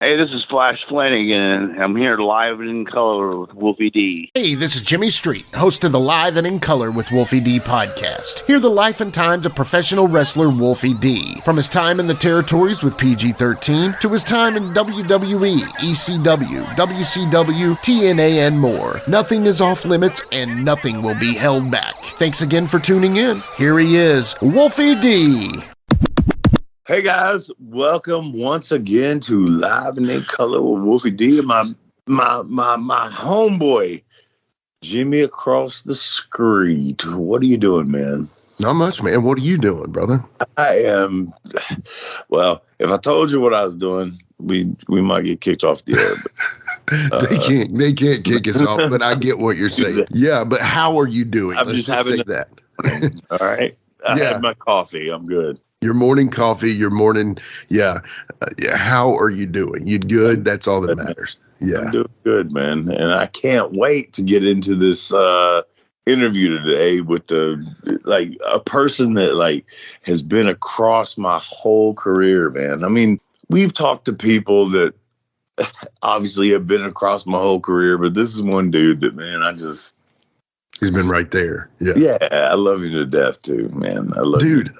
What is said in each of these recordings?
Hey, this is Flanagan. I'm here live and in color with Wolfie D. Hey, this is Jimmy Street, host of the Live and in Color with Wolfie D podcast. Hear the life and times of professional wrestler Wolfie D. From his time in the territories with PG-13 to his time in WWE, ECW, WCW, TNA, and more. Nothing is off limits and nothing will be held back. Thanks again for tuning in. Here he is, Wolfie D. Hey guys, welcome once again to Live and in Color with Wolfie D and my homeboy, Jimmy across the street. What are you doing, man? Not much, man. What are you doing, brother? I am, well, if I told you what I was doing, we might get kicked off the air. But, they can't kick us off, but I get what you're saying. Yeah, but how are you doing? I'm just having that. All right. I had my coffee. I'm good. Your morning coffee, your morning, how are you doing? You good? That's all that matters. Yeah. I'm doing good, man. And I can't wait to get into this interview today with a person that has been across my whole career, man. I mean, we've talked to people that obviously have been across my whole career, but this is one dude that, man, he's been right there. Yeah. Yeah. I love you to death too, man. I love you. Dude.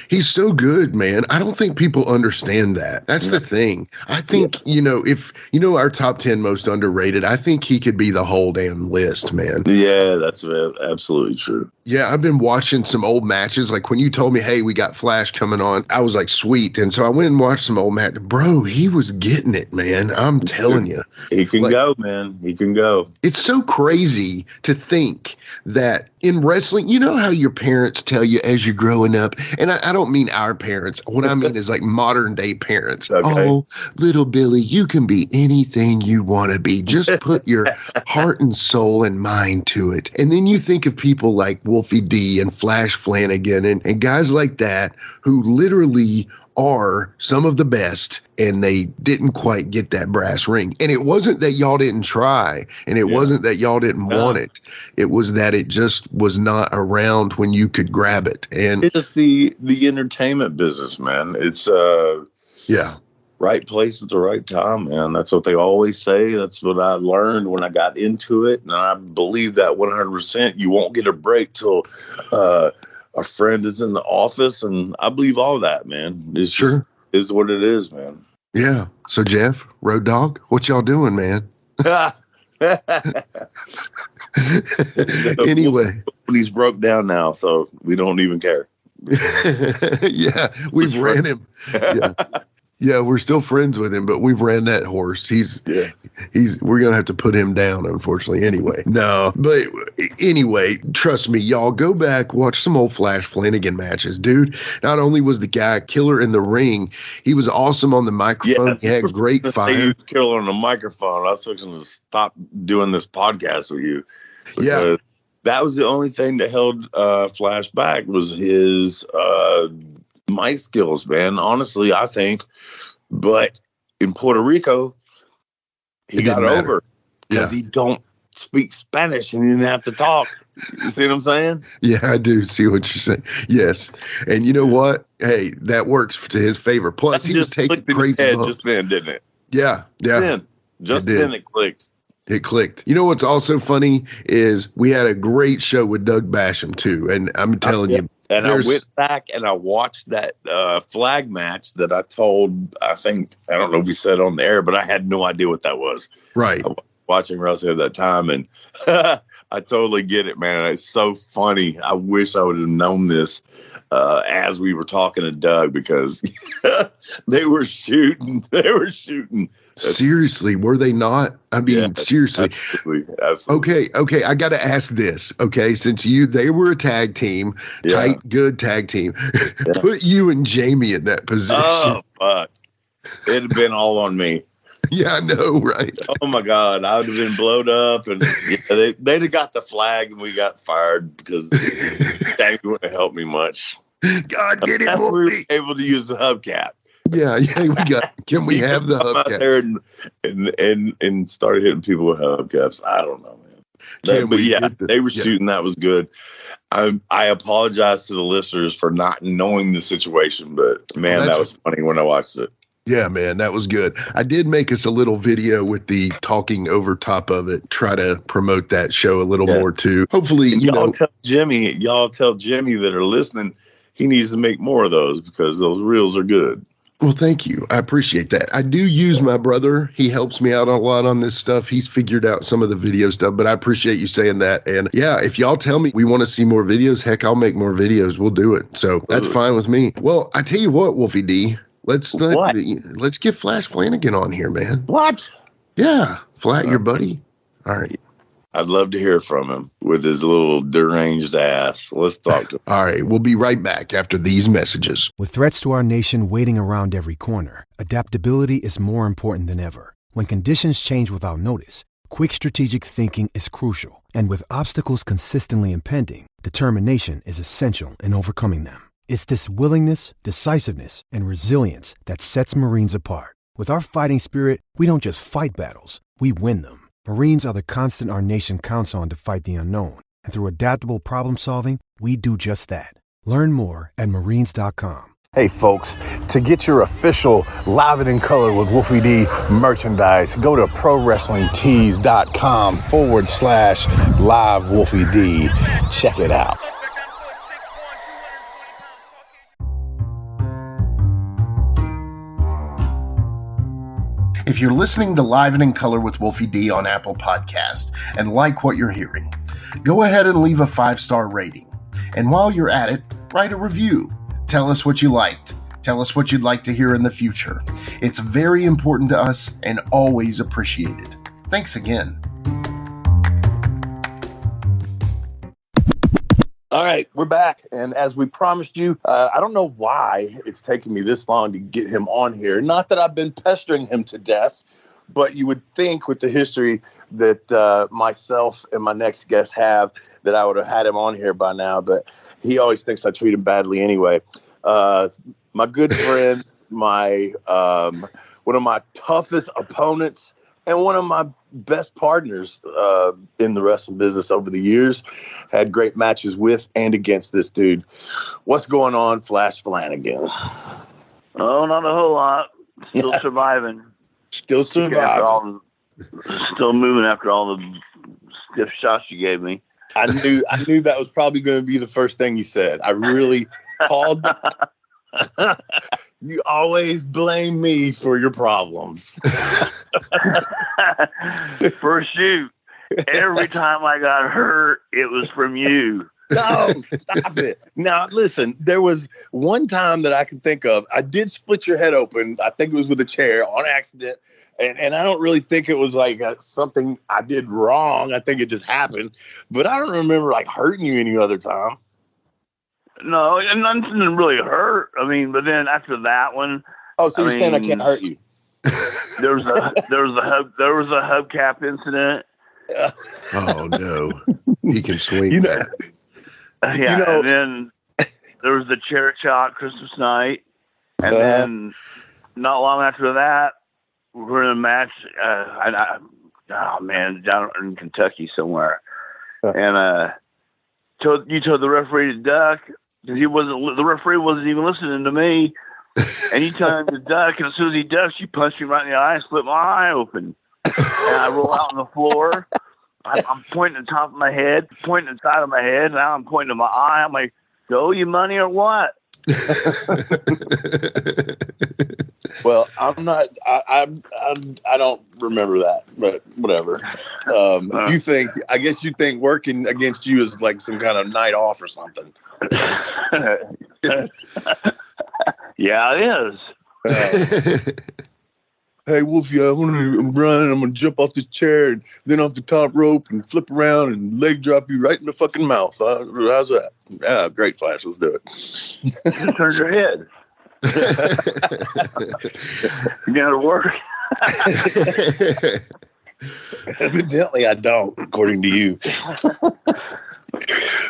He's so good, man. I don't think people understand that. That's the thing. I think, if our top 10 most underrated, I think he could be the whole damn list, man. Yeah, that's absolutely true. Yeah, I've been watching some old matches. Like when you told me, hey, we got Flash coming on, I was like, sweet. And so I went and watched some old matches. Bro, he was getting it, man. I'm telling you. He can go, man. He can go. It's so crazy to think that in wrestling, you know how your parents tell you as you're growing up, and I don't mean our parents. What I mean is like modern day parents. Okay. Oh, little Billy, you can be anything you want to be. Just put your heart and soul and mind to it. And then you think of people like Wolfie D and Flash Flanagan and guys like that who literally are some of the best, and they didn't quite get that brass ring. And it wasn't that y'all didn't try, and it wasn't that y'all didn't want it. It was that it just was not around when you could grab it. And it's the entertainment business, man. It's right place at the right time, man. That's what they always say. That's what I learned when I got into it, and I believe that 100%. You won't get a break till a friend is in the office, and I believe all that, man. It's just is what it is, man. Yeah. So Jeff, Road Dogg, what y'all doing, man? Anyway, he's broke down now, so we don't even care. Yeah, we've ran him. Yeah. Yeah, we're still friends with him, but we've ran that horse. We're going to have to put him down, unfortunately, anyway. No, but anyway, trust me, y'all, go back, watch some old Flash Flanagan matches. Dude, not only was the guy killer in the ring, he was awesome on the microphone. Yeah, he had great fire. He was killer on the microphone. I was fixing to stop doing this podcast with you. Yeah. That was the only thing that held Flash back was his mic skills, man. Honestly, I think. But in Puerto Rico, he got over because he don't speak Spanish and he didn't have to talk. You see what I'm saying? Yeah, I do see what you're saying. Yes. And you know what? Hey, that works to his favor. Plus, he was taking crazy bumps. Just then, didn't it? Yeah. Then it clicked. It clicked. You know what's also funny is we had a great show with Doug Basham, too. And I'm telling you. And I went back and I watched that flag match that I don't know if we said on the air, but I had no idea what that was. Right. I was watching wrestling at that time, and I totally get it, man. It's so funny. I wish I would have known this as we were talking to Doug, because they were shooting. Seriously, were they not? I mean, seriously. Absolutely. Okay. I got to ask this. Okay, since they were a tag team, tight, good tag team. Put you and Jamie in that position. Oh fuck! It'd have been all on me. Yeah, I know, right? Oh my God, I would have been blowed up, and they'd have got the flag, and we got fired because Jamie wouldn't have helped me much. God, get it, That's we were able to use the hubcap. Yeah, we got. Can we have the hubcap? There and started hitting people with hubcaps. I don't know, man. They were shooting. That was good. I apologize to the listeners for not knowing the situation, but man, that was funny when I watched it. Yeah, man, that was good. I did make us a little video with the talking over top of it. Try to promote that show a little more too. Hopefully, y'all tell Jimmy that are listening, he needs to make more of those because those reels are good. Well, thank you. I appreciate that. I do use my brother. He helps me out a lot on this stuff. He's figured out some of the video stuff, but I appreciate you saying that. And yeah, if y'all tell me we want to see more videos, heck, I'll make more videos. We'll do it. So that's fine with me. Well, I tell you what, Wolfie D, let's get Flash Flanagan on here, man. What? Yeah. Flat your buddy. All right. I'd love to hear from him with his little deranged ass. Let's talk to him. All right. We'll be right back after these messages. With threats to our nation waiting around every corner, adaptability is more important than ever. When conditions change without notice, quick strategic thinking is crucial. And with obstacles consistently impending, determination is essential in overcoming them. It's this willingness, decisiveness, and resilience that sets Marines apart. With our fighting spirit, we don't just fight battles, we win them. Marines are the constant our nation counts on to fight the unknown. And through adaptable problem solving, we do just that. Learn more at marines.com. Hey folks, to get your official Live It in Color with Wolfie D merchandise, go to prowrestlingtees.com/live Wolfie D. Check it out. If you're listening to Live and in Color with Wolfie D on Apple Podcast and like what you're hearing, go ahead and leave a 5-star rating. And while you're at it, write a review. Tell us what you liked. Tell us what you'd like to hear in the future. It's very important to us and always appreciated. Thanks again. All right, we're back. And as we promised you, I don't know why it's taken me this long to get him on here. Not that I've been pestering him to death, but you would think with the history that myself and my next guest have that I would have had him on here by now. But he always thinks I treat him badly anyway. My good friend, one of my toughest opponents, and one of my best partners in the wrestling business over the years. Had great matches with and against this dude. What's going on, Flash Flanagan? Oh, not a whole lot. Still surviving. Still surviving. Still moving after all the stiff shots you gave me. I knew that was probably going to be the first thing you said. I really called. You always blame me for your problems. For a shoot. Every time I got hurt, it was from you. No, stop it. Now, listen, there was one time that I can think of. I did split your head open. I think it was with a chair on accident. And I don't really think it was like something I did wrong. I think it just happened. But I don't remember like hurting you any other time. No, and nothing really hurt. I mean, but then after that one. Oh, so you're saying I can't hurt you? There was a hubcap incident. Oh no, he can swing. Yeah, and then there was the chair shot Christmas night, and then not long after that, we were in a match. Down in Kentucky somewhere, and you told the referee to duck because the referee wasn't even listening to me. And you tell him to duck, and as soon as he ducks, you punch him right in the eye and split my eye open. And I roll out on the floor. I'm pointing at the top of my head, pointing at the side of my head. Now I'm pointing to my eye. I'm like, "Do I owe you money or what?" Well, I'm not. I don't remember that, but whatever. I guess you think working against you is like some kind of night off or something. Yeah, it is. Hey, Wolfie, I'm running. I'm going to jump off the chair and then off the top rope and flip around and leg drop you right in the fucking mouth. How's that? Yeah, great, Flash. Let's do it. Just turn your head. You got to work. Evidently, I don't, according to you.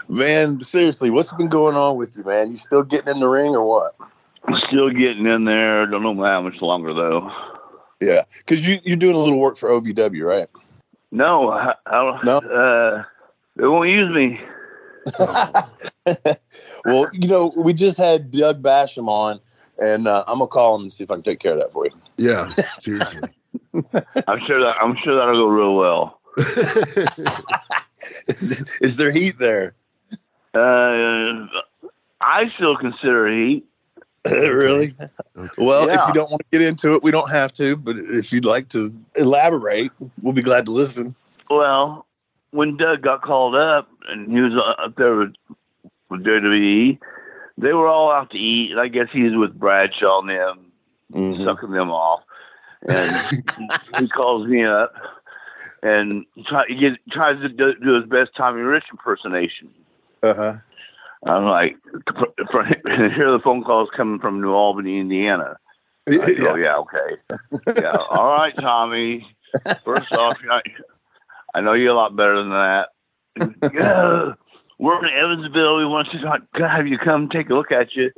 Man, seriously, what's been going on with you, man? You still getting in the ring or what? Still getting in there. Don't know how much longer, though. Yeah, because you're doing a little work for OVW, right? No, I don't. No? They won't use me. Well, we just had Doug Basham on, And I'm gonna call him and see if I can take care of that for you. Yeah, seriously. I'm sure that'll go real well. Is there heat there? I still consider heat. Really? Okay. Well, Yeah. if you don't want to get into it, we don't have to. But if you'd like to elaborate, we'll be glad to listen. Well, when Doug got called up and he was up there with WWE, they were all out to eat. And I guess he was with Bradshaw and them, sucking them off. And he calls me up and tries to do his best Tommy Rich impersonation. Uh-huh. I'm like, here the phone calls coming from New Albany, Indiana. I go, yeah, okay. Yeah, all right, Tommy. First off, I know you a lot better than that. Yeah, we're in Evansville. We want to have you come take a look at you.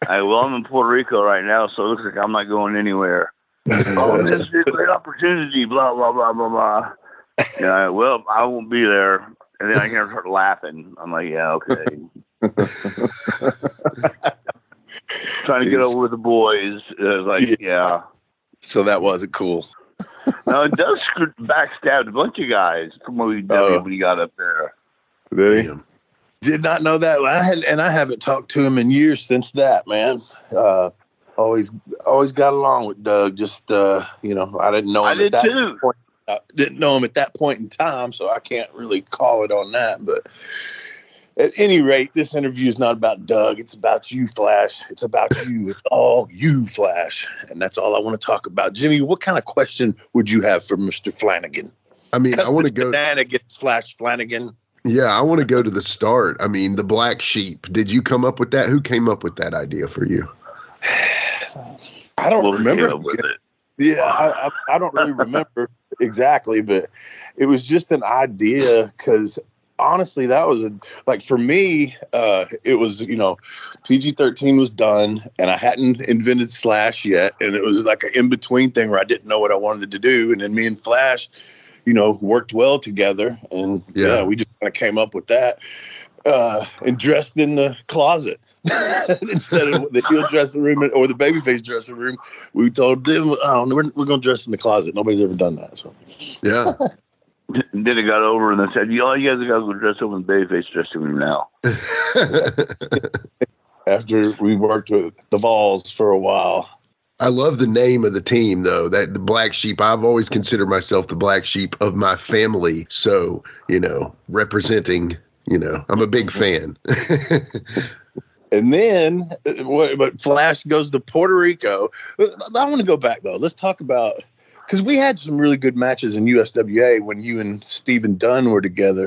I'm in Puerto Rico right now, so it looks like I'm not going anywhere. Oh, this is a great opportunity, blah, blah, blah, blah, blah. Yeah, well, I won't be there. And then I hear her start laughing. I'm like, yeah, okay. Trying to get over with the boys. It was like, yeah. So that wasn't cool. No, it does backstab a bunch of guys from OEW when he got up there. Really? Did not know that. I haven't talked to him in years since that, man. Always got along with Doug. Just I didn't know him. I did too. Didn't know him at that point in time, so I can't really call it on that. But at any rate, this interview is not about Doug. It's about you, Flash. It's about you. It's all you, Flash. And that's all I want to talk about. Jimmy, what kind of question would you have for Mr. Flanagan? I mean, I want to go. Shenanigans, Flash Flanagan. Yeah, I want to go to the start. I mean, the black sheep. Did you come up with that? Who came up with that idea for you? I don't remember. Yeah, I don't really remember exactly, but it was just an idea because honestly, that was for me, it was, PG-13 was done and I hadn't invented Slash yet. And it was like an in-between thing where I didn't know what I wanted to do. And then me and Flash, worked well together. And we just kind of came up with that and dressed in the closet. Instead of the heel dressing room or the babyface dressing room, we told them, we're going to dress in the closet. Nobody's ever done that. So, yeah. Then it got over and they said, you guys are going to dress over in the babyface dressing room now. After we worked with the Vols for a while. I love the name of the team, though. That the Black Sheep. I've always considered myself the black sheep of my family. So, representing, I'm a big fan. And then, but Flash goes to Puerto Rico. I want to go back, though. Let's talk about, because we had some really good matches in USWA when you and Stephen Dunn were together.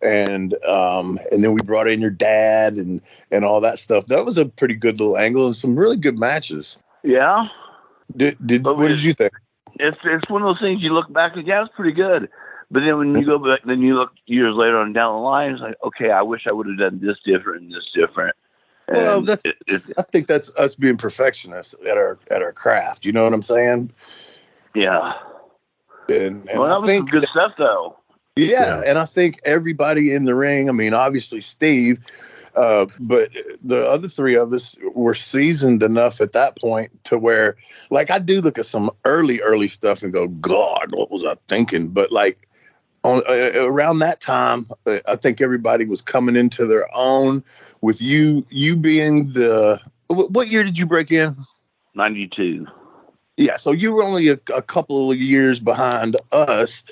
And then we brought in your dad and all that stuff. That was a pretty good little angle and some really good matches. Yeah. What did you think? It's one of those things you look back and it's pretty good. But then when you go back, then you look years later on down the line, it's like, okay, I wish I would have done this different and this different. Well, I think that's us being perfectionists at our craft. You know what I'm saying? Yeah. And that was some good stuff, though. Yeah, and I think everybody in the ring, I mean, obviously Steve, but the other three of us were seasoned enough at that point to where, I do look at some early stuff and go, God, what was I thinking? But around that time, I think everybody was coming into their own. With you being what year did you break in? 92. Yeah, so you were only a couple of years behind us,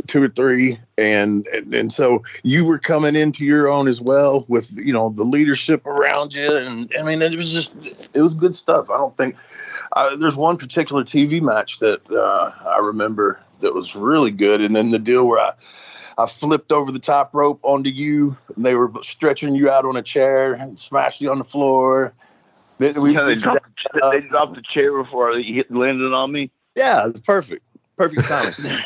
2 or 3, and so you were coming into your own as well with the leadership around you, and I mean it was good stuff. I don't think there's one particular TV match that I remember that was really good, and then the deal where I flipped over the top rope onto you, and they were stretching you out on a chair and smashed you on the floor. They dropped the chair before they landed on me. Yeah, it's perfect. Perfect timing.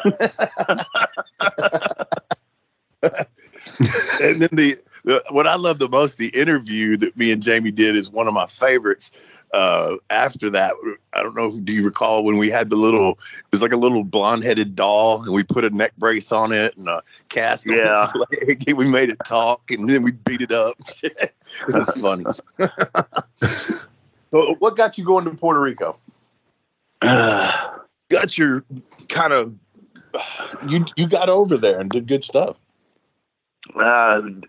And then what I love the most, the interview that me and Jamie did is one of my favorites. After that, I don't know, do you recall when we had it was like a little blonde-headed doll, and we put a neck brace on it and a cast on its leg, and we made it talk, and then we beat it up. It was funny. So what got you going to Puerto Rico? Got your kind of you got over there and did good stuff. Doing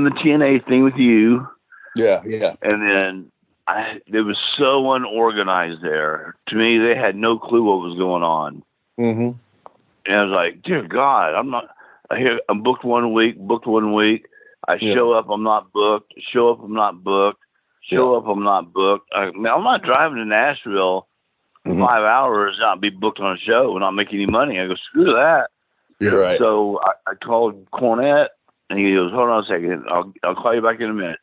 the TNA thing with you. Yeah. And then it was so unorganized there. To me, they had no clue what was going on. Mm-hmm. And I was like, dear God, I'm booked 1 week, I show up, I'm not booked. Show up, I'm not booked. Show up, I'm not booked. I'm not driving to Nashville for 5 hours, not be booked on a show and not make any money. I go, screw that. Yeah, right. So I called Cornette, and he goes, hold on a second. I'll call you back in a minute.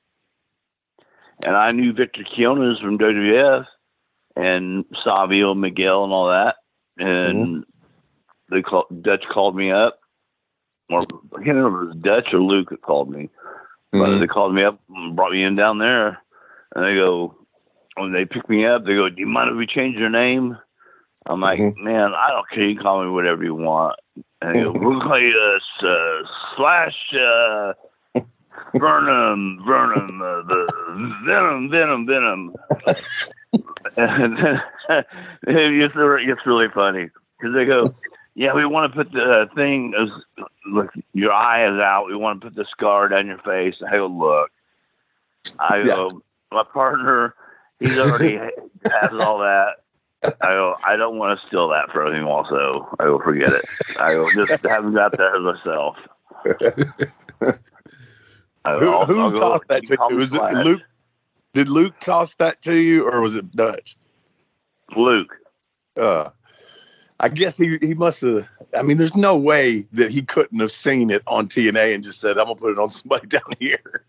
And I knew Victor Quiones from WWF and Savio, Miguel, and all that. And Dutch called me up. Or I can't remember if it was Dutch or Luke that called me. But they called me up and brought me in down there. And they go, when they pick me up, they go, do you mind if we change your name? I'm like, man, I don't care. You can call me whatever you want. And they go, we'll call you Slash Venom, the Venom. And then it gets really funny because they go, yeah, we want to put the thing, look, your eye is out. We want to put the scar down your face. I go, look. I go, my partner, he's already has all that. I go, I don't want to steal that from him also. I go, forget it. I go, just haven't got that myself. Who tossed that to you? Was it Luke? Did Luke toss that to you, or was it Dutch? Luke. I guess he must have. I mean, there's no way that he couldn't have seen it on TNA and just said, "I'm gonna put it on somebody down here."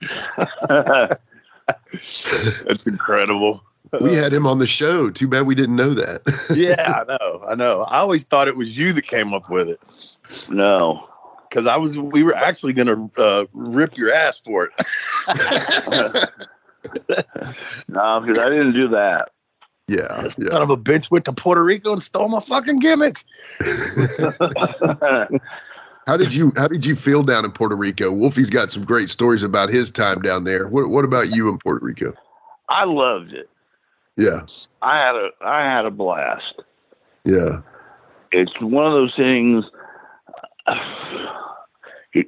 That's incredible. We had him on the show. Too bad we didn't know that. Yeah, I know. I always thought it was you that came up with it. No. Because we were actually going to rip your ass for it. No, because I didn't do that. Yeah. Son of a bitch went to Puerto Rico and stole my fucking gimmick. How did you feel down in Puerto Rico? Wolfie's got some great stories about his time down there. What about you in Puerto Rico? I loved it. Yeah. I had a blast. Yeah. It's one of those things.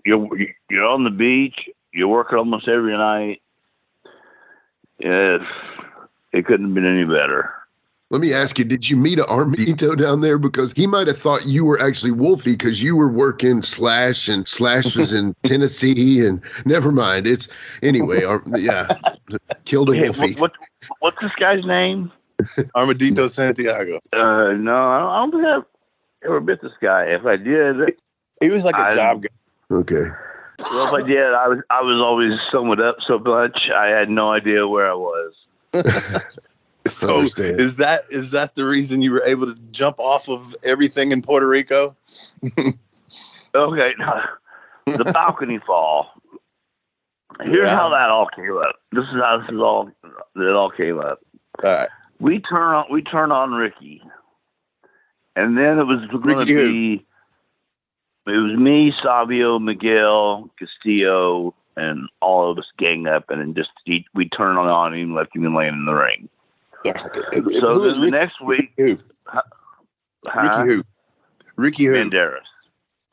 You're on the beach. You work almost every night. It couldn't have been any better. Let me ask you, did you meet an Armito down there? Because he might have thought you were actually Wolfie because you were working Slash, and Slash was in Tennessee, and never mind. It's anyway. Killed a Wolfie. What's this guy's name? Armadito Santiago. No, I don't think I've ever met this guy. If I did, he was like a job guy. Okay. Well, if I did, I was always summed up so much I had no idea where I was. So is that the reason you were able to jump off of everything in Puerto Rico? Okay, the balcony fall. Here's how that all came up. This is how it all came up. All right. We turn on Ricky, and then it was going to be. It was me, Savio, Miguel, Castillo, and all of us gang up, and then we turned on him, left him laying in the ring. Yeah. So then the next week, Ricky who? Ricky who? Banderas.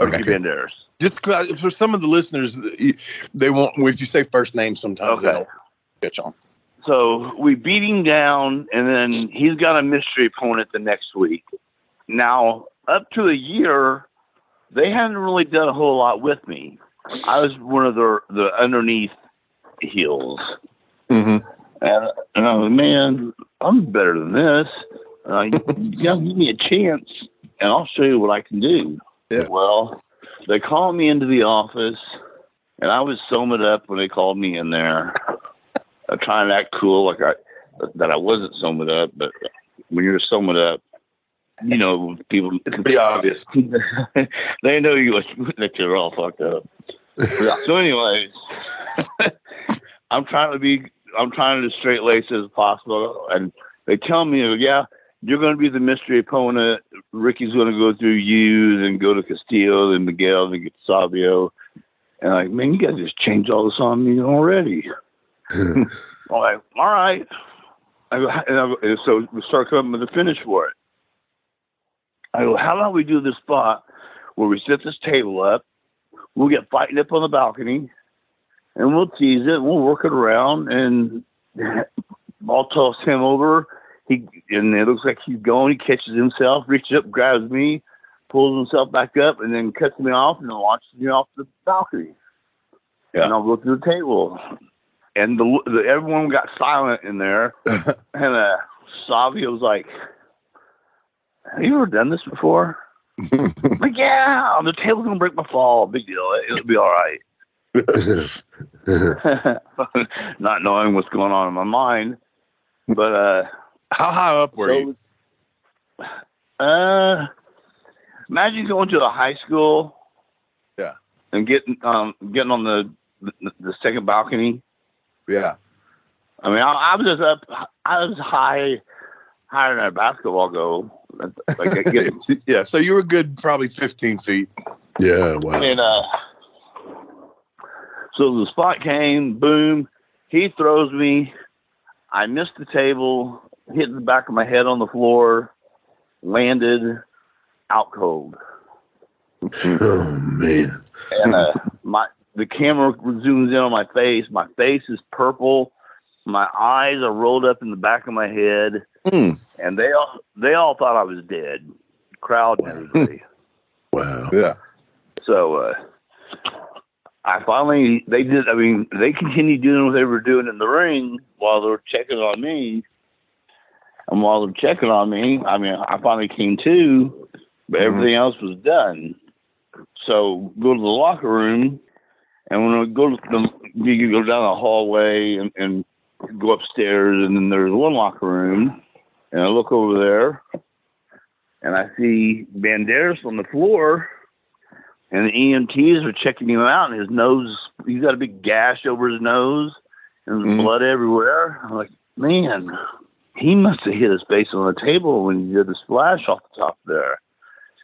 Okay. Ricky Banderas. Just for some of the listeners, they won't. If you say first name, sometimes they don't catch on. So we beat him down, and then he's got a mystery opponent the next week. Now, up to a year, they hadn't really done a whole lot with me. I was one of the underneath heels. Mm-hmm. And I was, man, I'm better than this. Give me a chance, and I'll show you what I can do. Yeah. Well, they called me into the office, and I was summing up when they called me in there. I'm trying to act cool, like I wasn't summing up, but when you're summing up, you know, people. It's pretty obvious. They know that you're all fucked up. Yeah. So, anyways, I'm trying to be straight laced as possible, and they tell me, yeah, you're going to be the mystery opponent. Ricky's going to go through you, then go to Castillo, then Miguel, then get Savio. And I'm like, man, you guys just changed all this on me already. I'm like, all right. So we start coming with the finish for it. I go, how about we do this spot where we set this table up, we'll get fighting up on the balcony, and we'll tease it, we'll work it around, and I'll toss him over. And it looks like he's going, he catches himself, reaches up, grabs me, pulls himself back up, and then cuts me off and then launches me off the balcony. Yeah. And I'll go through the table. And everyone got silent in there. And Savio was like, have you ever done this before? I'm like, yeah, the table's going to break my fall. Big deal. It'll be all right. Not knowing what's going on in my mind. But how high up were you? Imagine going to a high school. Yeah. And getting on the second balcony. Yeah. I mean, I was just up. I was higher than a basketball goal. Yeah. So you were good, probably 15 feet. Yeah. Wow. And so the spot came. Boom. He throws me. I missed the table. Hit the back of my head on the floor. Landed out cold. Oh man. And the camera zooms in on my face. My face is purple. My eyes are rolled up in the back of my head. And they all thought I was dead. Crowd and everybody. Wow. Yeah. So they continued doing what they were doing in the ring while they were checking on me. And while they're checking on me, I mean, I finally came to, but everything else was done. So go to the locker room, and when we go to you go down the hallway and go upstairs, and then there's one locker room, and I look over there, and I see Banderas on the floor, and the EMTs are checking him out, and his nose, he's got a big gash over his nose, and there's blood everywhere. I'm like, man, he must have hit his face on the table when he did the splash off the top there.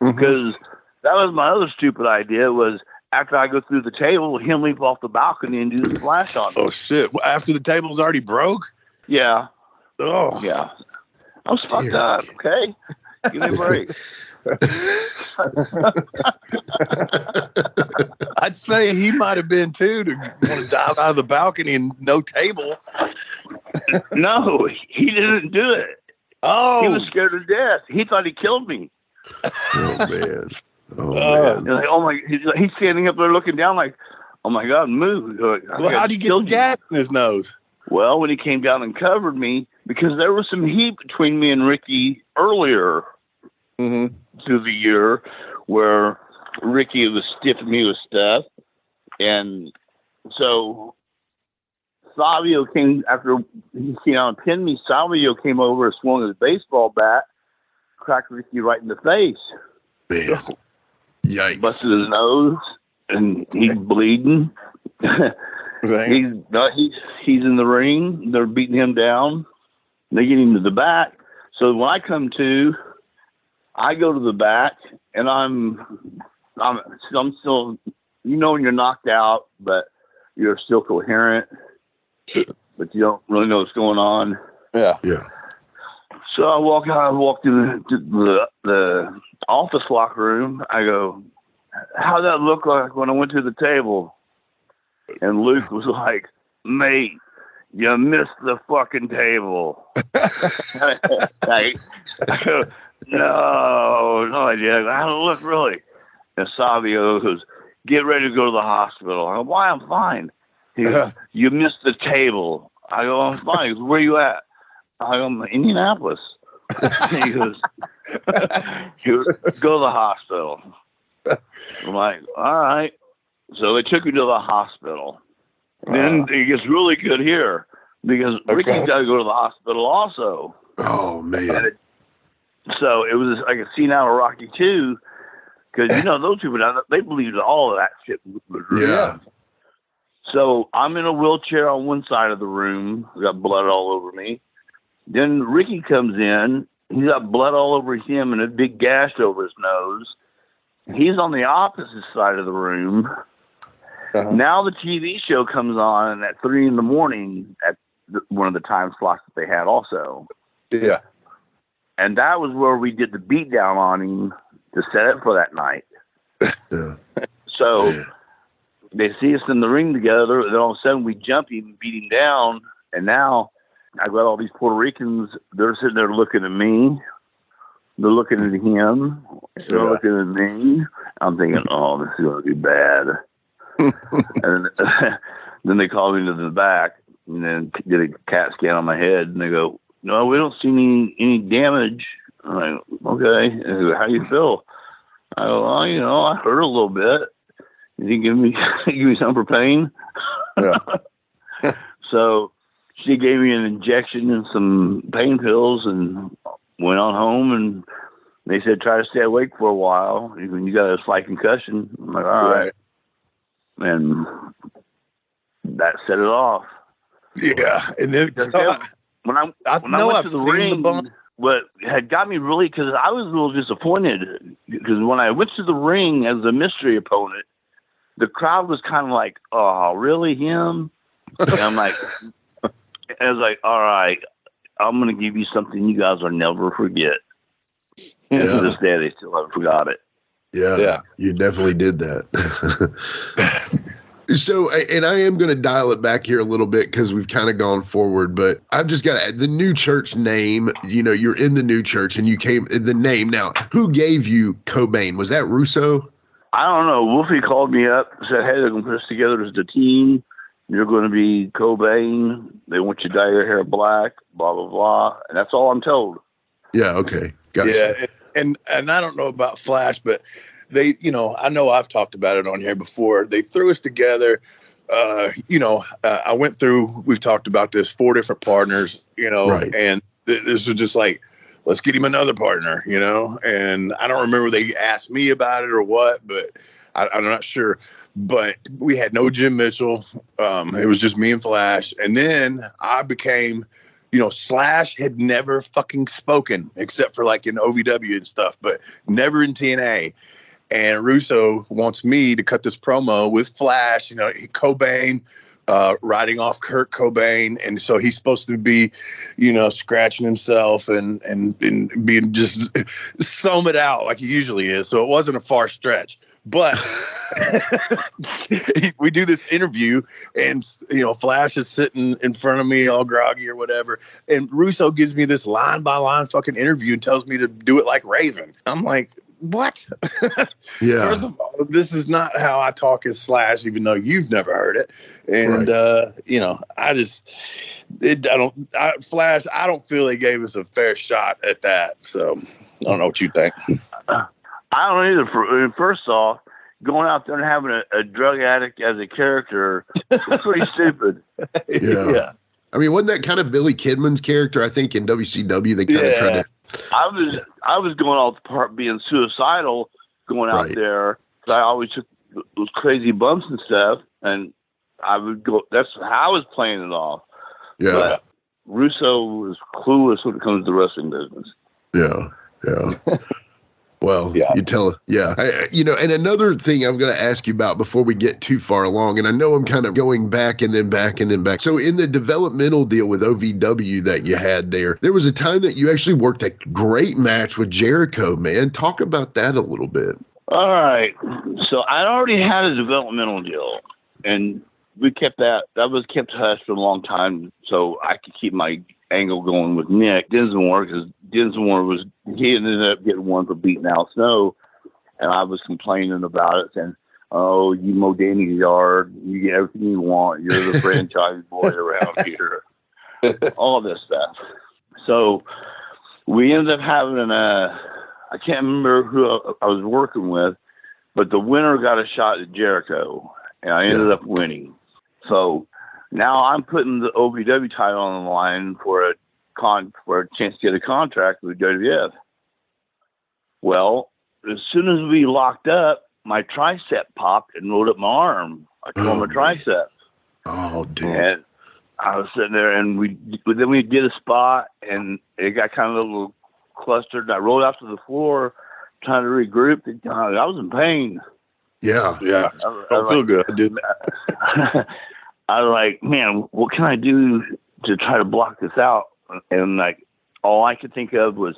Because that was my other stupid idea, was after I go through the table, him leap off the balcony and do the splash on me. Oh, shit. After the table's already broke? Yeah. Oh. Yeah. I was fucked up, okay? Give me a break. I'd say he might have been, too, to want to dive out of the balcony and no table. No, he didn't do it. Oh. He was scared to death. He thought he killed me. Oh, man. Man. Like, oh my! He's standing up there looking down like, oh my God, move! Well, how do you get gas in his nose? Well, when he came down and covered me, because there was some heat between me and Ricky earlier through the year, where Ricky was stiffing me with stuff, and so Savio came after he pinned me. Savio came over and swung his baseball bat, cracked Ricky right in the face. Man. Yikes. Busted his nose, and he's bleeding. He's in the ring. They're beating him down. They get him to the back. So when I come to, I go to the back, and I'm still, when you're knocked out, but you're still coherent, but you don't really know what's going on. Yeah. Yeah. So I walk to the office locker room. I go, how'd that look like when I went to the table? And Luke was like, mate, you missed the fucking table. I go, no, I did. How'd it look really? And Savio goes, get ready to go to the hospital. I go, why? I'm fine. He goes, you missed the table. I go, I'm fine. He goes, where you at? I go, I'm in Indianapolis. He goes, go to the hospital. I'm like, all right. So they took me to the hospial. Then it gets really good here because Ricky's got to go to the hospital also. Oh, man. So it was like a scene out of Rocky 2 because, those people, they believed all of that shit was real. Yeah. So I'm in a wheelchair on one side of the room. I got blood all over me. Then Ricky comes in. He's got blood all over him and a big gash over his nose. He's on the opposite side of the room. Now the TV show comes on at 3 a.m. one of the time slots that they had also. Yeah. And that was where we did the beat down on him to set it for that night. So they see us in the ring together, and then all of a sudden we jump him, beat him down, and now I've got all these Puerto Ricans. They're sitting there looking at me. They're looking at him. They're looking at me. I'm thinking, oh, this is going to be bad. And then they call me to the back and then did a CAT scan on my head, and they go, no, we don't see any damage. I'm like, okay. They go, how do you feel? I go, well, I hurt a little bit. Did you give me something for pain? Yeah. So she gave me an injection and some pain pills and went on home, and they said, try to stay awake for a while. When you got a slight concussion. I'm like, all right. And that set it off. Yeah. And then when I went to the ring, what had got me really, because I was a little disappointed, because when I went to the ring as a mystery opponent, the crowd was kind of like, oh, really, him? And I'm like, I was like, all right, I'm going to give you something you guys will never forget. And to this day, they still haven't forgot it. Yeah, you definitely did that. So, and I am going to dial it back here a little bit because we've kind of gone forward, but I've just got the new church name. You're in the new church, and you came the name. Now, who gave you Cobain? Was that Russo? I don't know. Wolfie called me up and said, hey, they're going to put us together as the team. You're going to be Cobain. They want you to dye your hair black, blah, blah, blah. And that's all I'm told. Yeah, okay. Gotcha. Yeah, and I don't know about Flash, but they, I know I've talked about it on here before. They threw us together. I went through, we've talked about this, 4 different partners, right. And this was just like, let's get him another partner, and I don't remember they asked me about it or what, but I'm not sure. But we had no Jim Mitchell. It was just me and Flash. And then I became, Slash had never fucking spoken except for like in OVW and stuff, but never in TNA. And Russo wants me to cut this promo with Flash, Cobain, riding off Kurt Cobain. And so he's supposed to be, scratching himself and being just sum it out like he usually is. So it wasn't a far stretch. But we do this interview, and Flash is sitting in front of me all groggy or whatever, and Russo gives me this line by line fucking interview and tells me to do it like Raven. I'm like, what? Yeah. First of all, this is not how I talk as Slash, even though you've never heard it. And right. Flash, I don't feel they gave us a fair shot at that. So I don't know what you think. I don't either. First off, going out there and having a drug addict as a character is pretty stupid. Yeah. I mean, wasn't that kind of Billy Kidman's character? I think in WCW they kind of tried to. I was going off the part being suicidal, going out there. So I always took those crazy bumps and stuff, and I would go. That's how I was playing it off. Yeah. But Russo was clueless when it comes to the wrestling business. Yeah. Well, you tell it. Yeah. And another thing I'm going to ask you about before we get too far along, and I know I'm kind of going back and then back and then back. So in the developmental deal with OVW that you had there was a time that you actually worked a great match with Jericho, man. Talk about that a little bit. All right. So I already had a developmental deal, and we kept that. That was kept hush for a long time so I could keep my angle going with Nick Dinsmore, because Dinsmore he ended up getting one for beating Al Snow, and I was complaining about it, saying, oh, you mow Danny's yard, you get everything you want, you're the franchise boy around here, all this stuff. So we ended up having I can't remember who I was working with, but the winner got a shot at Jericho, and I ended up winning. So now I'm putting the OVW title on the line for a chance to get a contract with WWF. Well, as soon as we locked up, my tricep popped and rolled up my arm. I tore my tricep. Oh, dude. And I was sitting there, and then we did a spot, and it got kind of a little clustered. And I rolled out to the floor, trying to regroup. I was in pain. Yeah. I feel good. I did. I was like, man, what can I do to try to block this out. And like, all I could think of was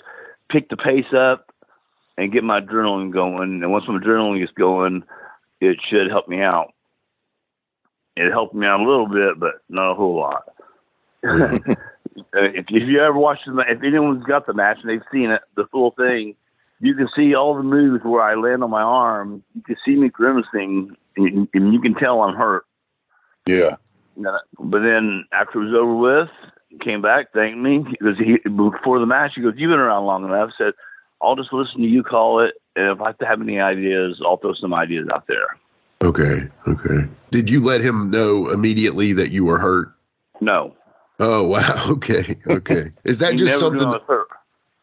pick the pace up and get my adrenaline going. And once my adrenaline gets going, it should help me out. It helped me out a little bit, but not a whole lot. If you ever watched the, if anyone's got the match and they've seen it, the full thing, you can see all the moves where I land on my arm. You can see me grimacing, and you can tell I'm hurt. Yeah. But then after it was over with, he came back, thanked me. Because before the match, he goes, "You've been around long enough." I said, "I'll just listen to you call it, and if I have any ideas, I'll throw some ideas out there." Okay. Did you let him know immediately that you were hurt? No. Oh, wow. Okay. Is that just something?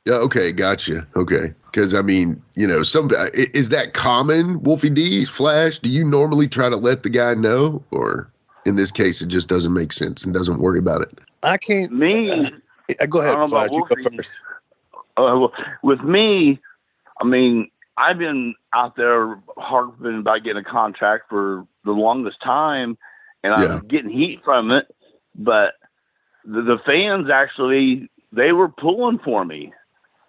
Yeah. Okay. Gotcha. Okay. Because I mean, is that common, Wolfie D, Flash? Do you normally try to let the guy know, or in this case, it just doesn't make sense and doesn't worry about it? I can't. Go ahead, Flash. You go first. With me, I mean, I've been out there harping about getting a contract for the longest time, and I'm getting heat from it. But the fans actually, they were pulling for me.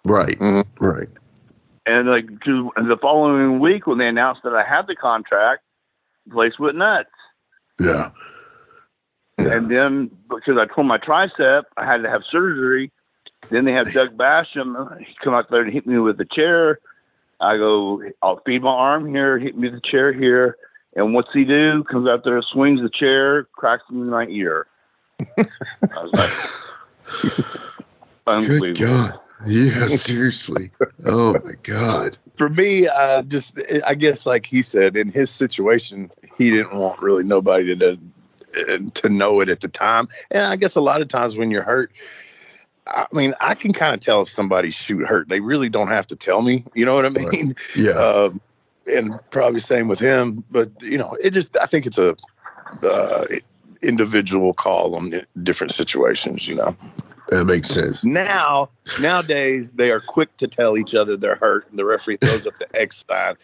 Right. Mm-hmm. Right. And like the following week, when they announced that I had the contract, the place went nuts. Yeah. And then because I tore my tricep, I had to have surgery. Then they have Doug Basham. He come out there and hit me with the chair. I go, "I'll feed my arm here, hit me with the chair here." And what's he do? Comes out there, swings the chair, cracks me in my ear. I was like, unbelievable. Good God. Yeah, seriously. Oh my God. For me, I guess like he said, in his situation, he didn't want really nobody to know it at the time. And I guess a lot of times when you're hurt, I mean, I can kind of tell if somebody's shoot hurt. They really don't have to tell me. You know what I mean? Right. Yeah. And probably same with him. But, I think it's a individual call on different situations, That makes sense. Nowadays, they are quick to tell each other they're hurt, and the referee throws up the X sign.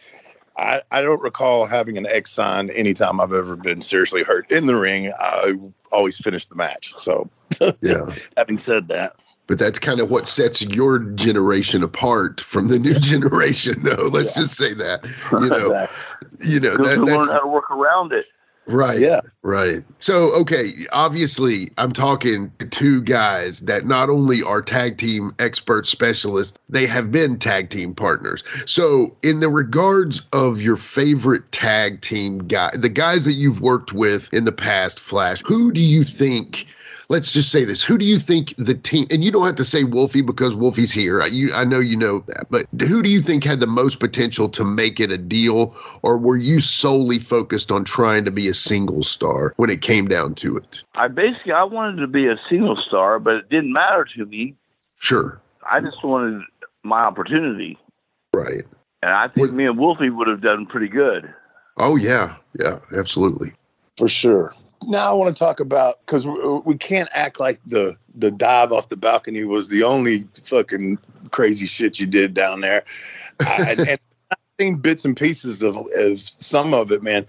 I don't recall having an X sign anytime I've ever been seriously hurt in the ring. I always finish the match. So, yeah. Having said that. But that's kind of what sets your generation apart from the new generation, though. Let's just say that. Exactly. That's learn how to work around it. Right. Yeah. Right. So, okay, obviously, I'm talking to two guys that not only are tag team expert specialists, they have been tag team partners. So, in the regards of your favorite tag team guy, the guys that you've worked with in the past, Flash, who do you think, let's just say this, who do you think the team, and you don't have to say Wolfie because Wolfie's here, I know you know that, but who do you think had the most potential to make it a deal, or were you solely focused on trying to be a single star when it came down to it? I wanted to be a single star, but it didn't matter to me. Sure. I just wanted my opportunity. Right. And I think me and Wolfie would have done pretty good. Oh, yeah. Yeah, absolutely. For sure. Now I want to talk about, because we can't act like the dive off the balcony was the only fucking crazy shit you did down there. And I've seen bits and pieces of some of it, man.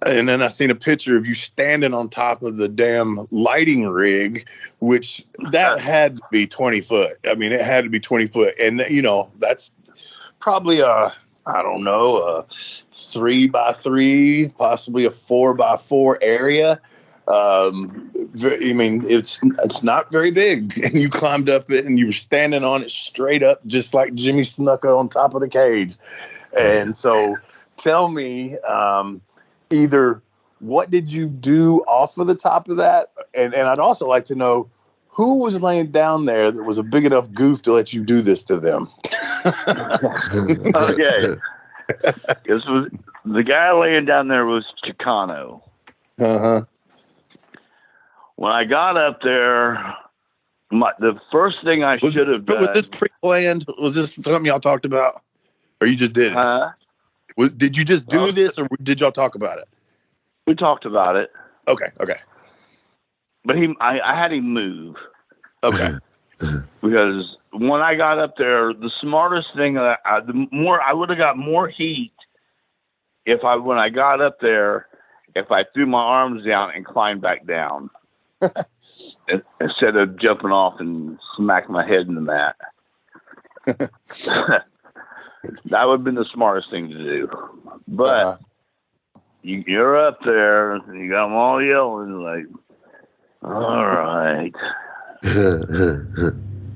And then I seen a picture of you standing on top of the damn lighting rig, which that had to be 20 foot. I mean, it had to be 20 foot. And, that's probably a 3x3, possibly a 4x4 area. I mean, it's not very big, and you climbed up it and you were standing on it straight up, just like Jimmy Snuka on top of the cage. And so tell me, either what did you do off of the top of that? And I'd also like to know who was laying down there that was a big enough goof to let you do this to them. Okay. The guy laying down there was Chicano. Uh-huh. When I got up there, the first thing I should have done. Was this pre-planned? Was this something y'all talked about? Or you just did it? Did you just do this, or did y'all talk about it? We talked about it. Okay. But I had him move. Okay. Because when I got up there, the smartest thing, I would have got more heat when I got up there, if I threw my arms down and climbed back down. instead of jumping off and smack my head in the mat. That would have been the smartest thing to do. But you're up there, and you got them all yelling like, all right.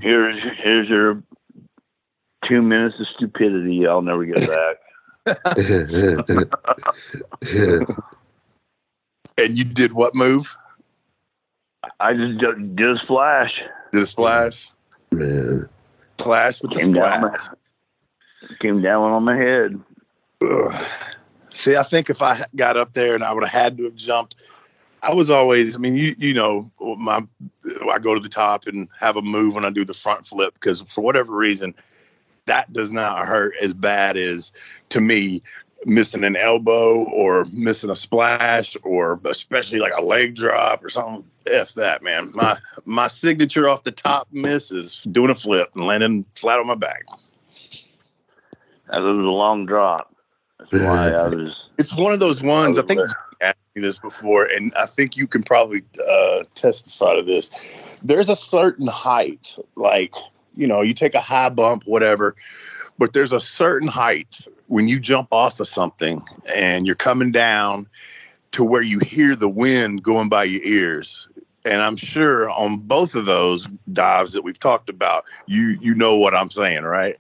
Here's your 2 minutes of stupidity I'll never get back. And you did what move? I just did a splash. Did a splash? Man. Splash with the splash. Came down on my head. Ugh. See, I think if I got up there and I would have had to have jumped, I was always, I mean, you know, I go to the top and have a move when I do the front flip because for whatever reason, that does not hurt as bad as, to me, missing an elbow or missing a splash or especially like a leg drop or something. F that, man. My signature off the top miss is doing a flip and landing flat on my back. That was a long drop. That's why I was. It's one of those ones. I think you asked me this before, and I think you can probably testify to this. There's a certain height, like, you know, you take a high bump, whatever, but there's a certain height when you jump off of something and you're coming down to where you hear the wind going by your ears. And I'm sure on both of those dives that we've talked about, you know what I'm saying, right?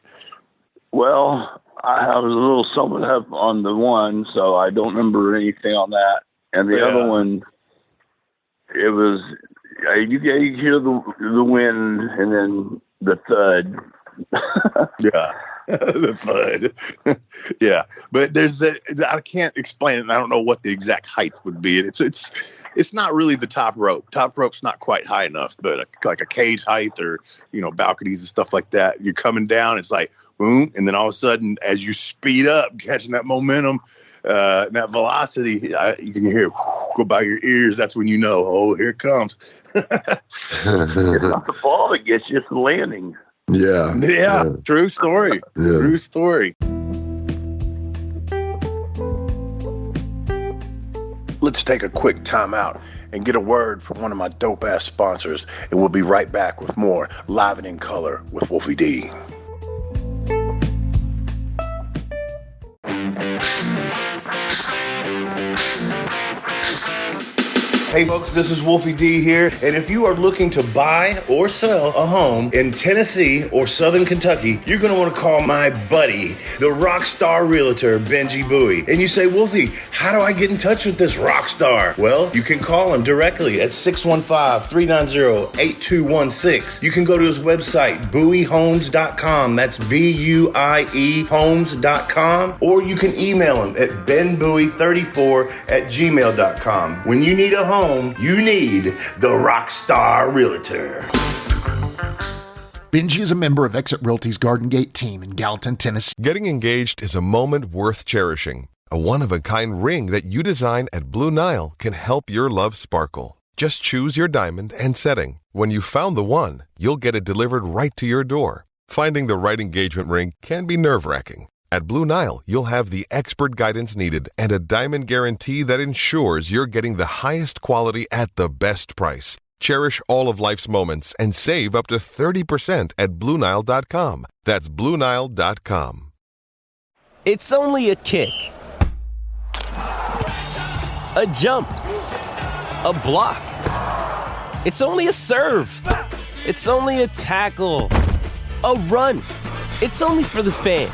Well, I was a little somewhat up on the one, so I don't remember anything on that. And the other one, it was, you hear the wind and then the thud. Yeah. The thud. Yeah. But there's I can't explain it. And I don't know what the exact height would be. It's not really the top rope. Top rope's not quite high enough, but like a cage height or, you know, balconies and stuff like that. You're coming down. It's like, boom. And then all of a sudden, as you speed up, catching that momentum, that velocity, you can hear go by your ears. That's when you know, oh, here it comes. It's not the ball that gets you, it's the landing. Yeah. True story. True story. Let's take a quick time out and get a word from one of my dope ass sponsors, and we'll be right back with more Live and in Color with Wolfie D. Hey folks, this is Wolfie D here, and if you are looking to buy or sell a home in Tennessee or Southern Kentucky, you're going to want to call my buddy, the rock star realtor, Benji Bowie. And you say, Wolfie, how do I get in touch with this rock star? Well, you can call him directly at 615-390-8216. You can go to his website, bowiehomes.com. That's B-U-I-E homes.com. Or you can email him at benbowie34@gmail.com. When you need a home, you need the Rockstar Realtor. Benji is a member of Exit Realty's Garden Gate team in Gallatin, Tennessee. Getting engaged is a moment worth cherishing. A one-of-a-kind ring that you design at Blue Nile can help your love sparkle. Just choose your diamond and setting. When you've found the one, you'll get it delivered right to your door. Finding the right engagement ring can be nerve-wracking. At Blue Nile, you'll have the expert guidance needed and a diamond guarantee that ensures you're getting the highest quality at the best price. Cherish all of life's moments and save up to 30% at BlueNile.com. That's BlueNile.com. It's only a kick, a jump, a block. It's only a serve. It's only a tackle, a run. It's only for the fans.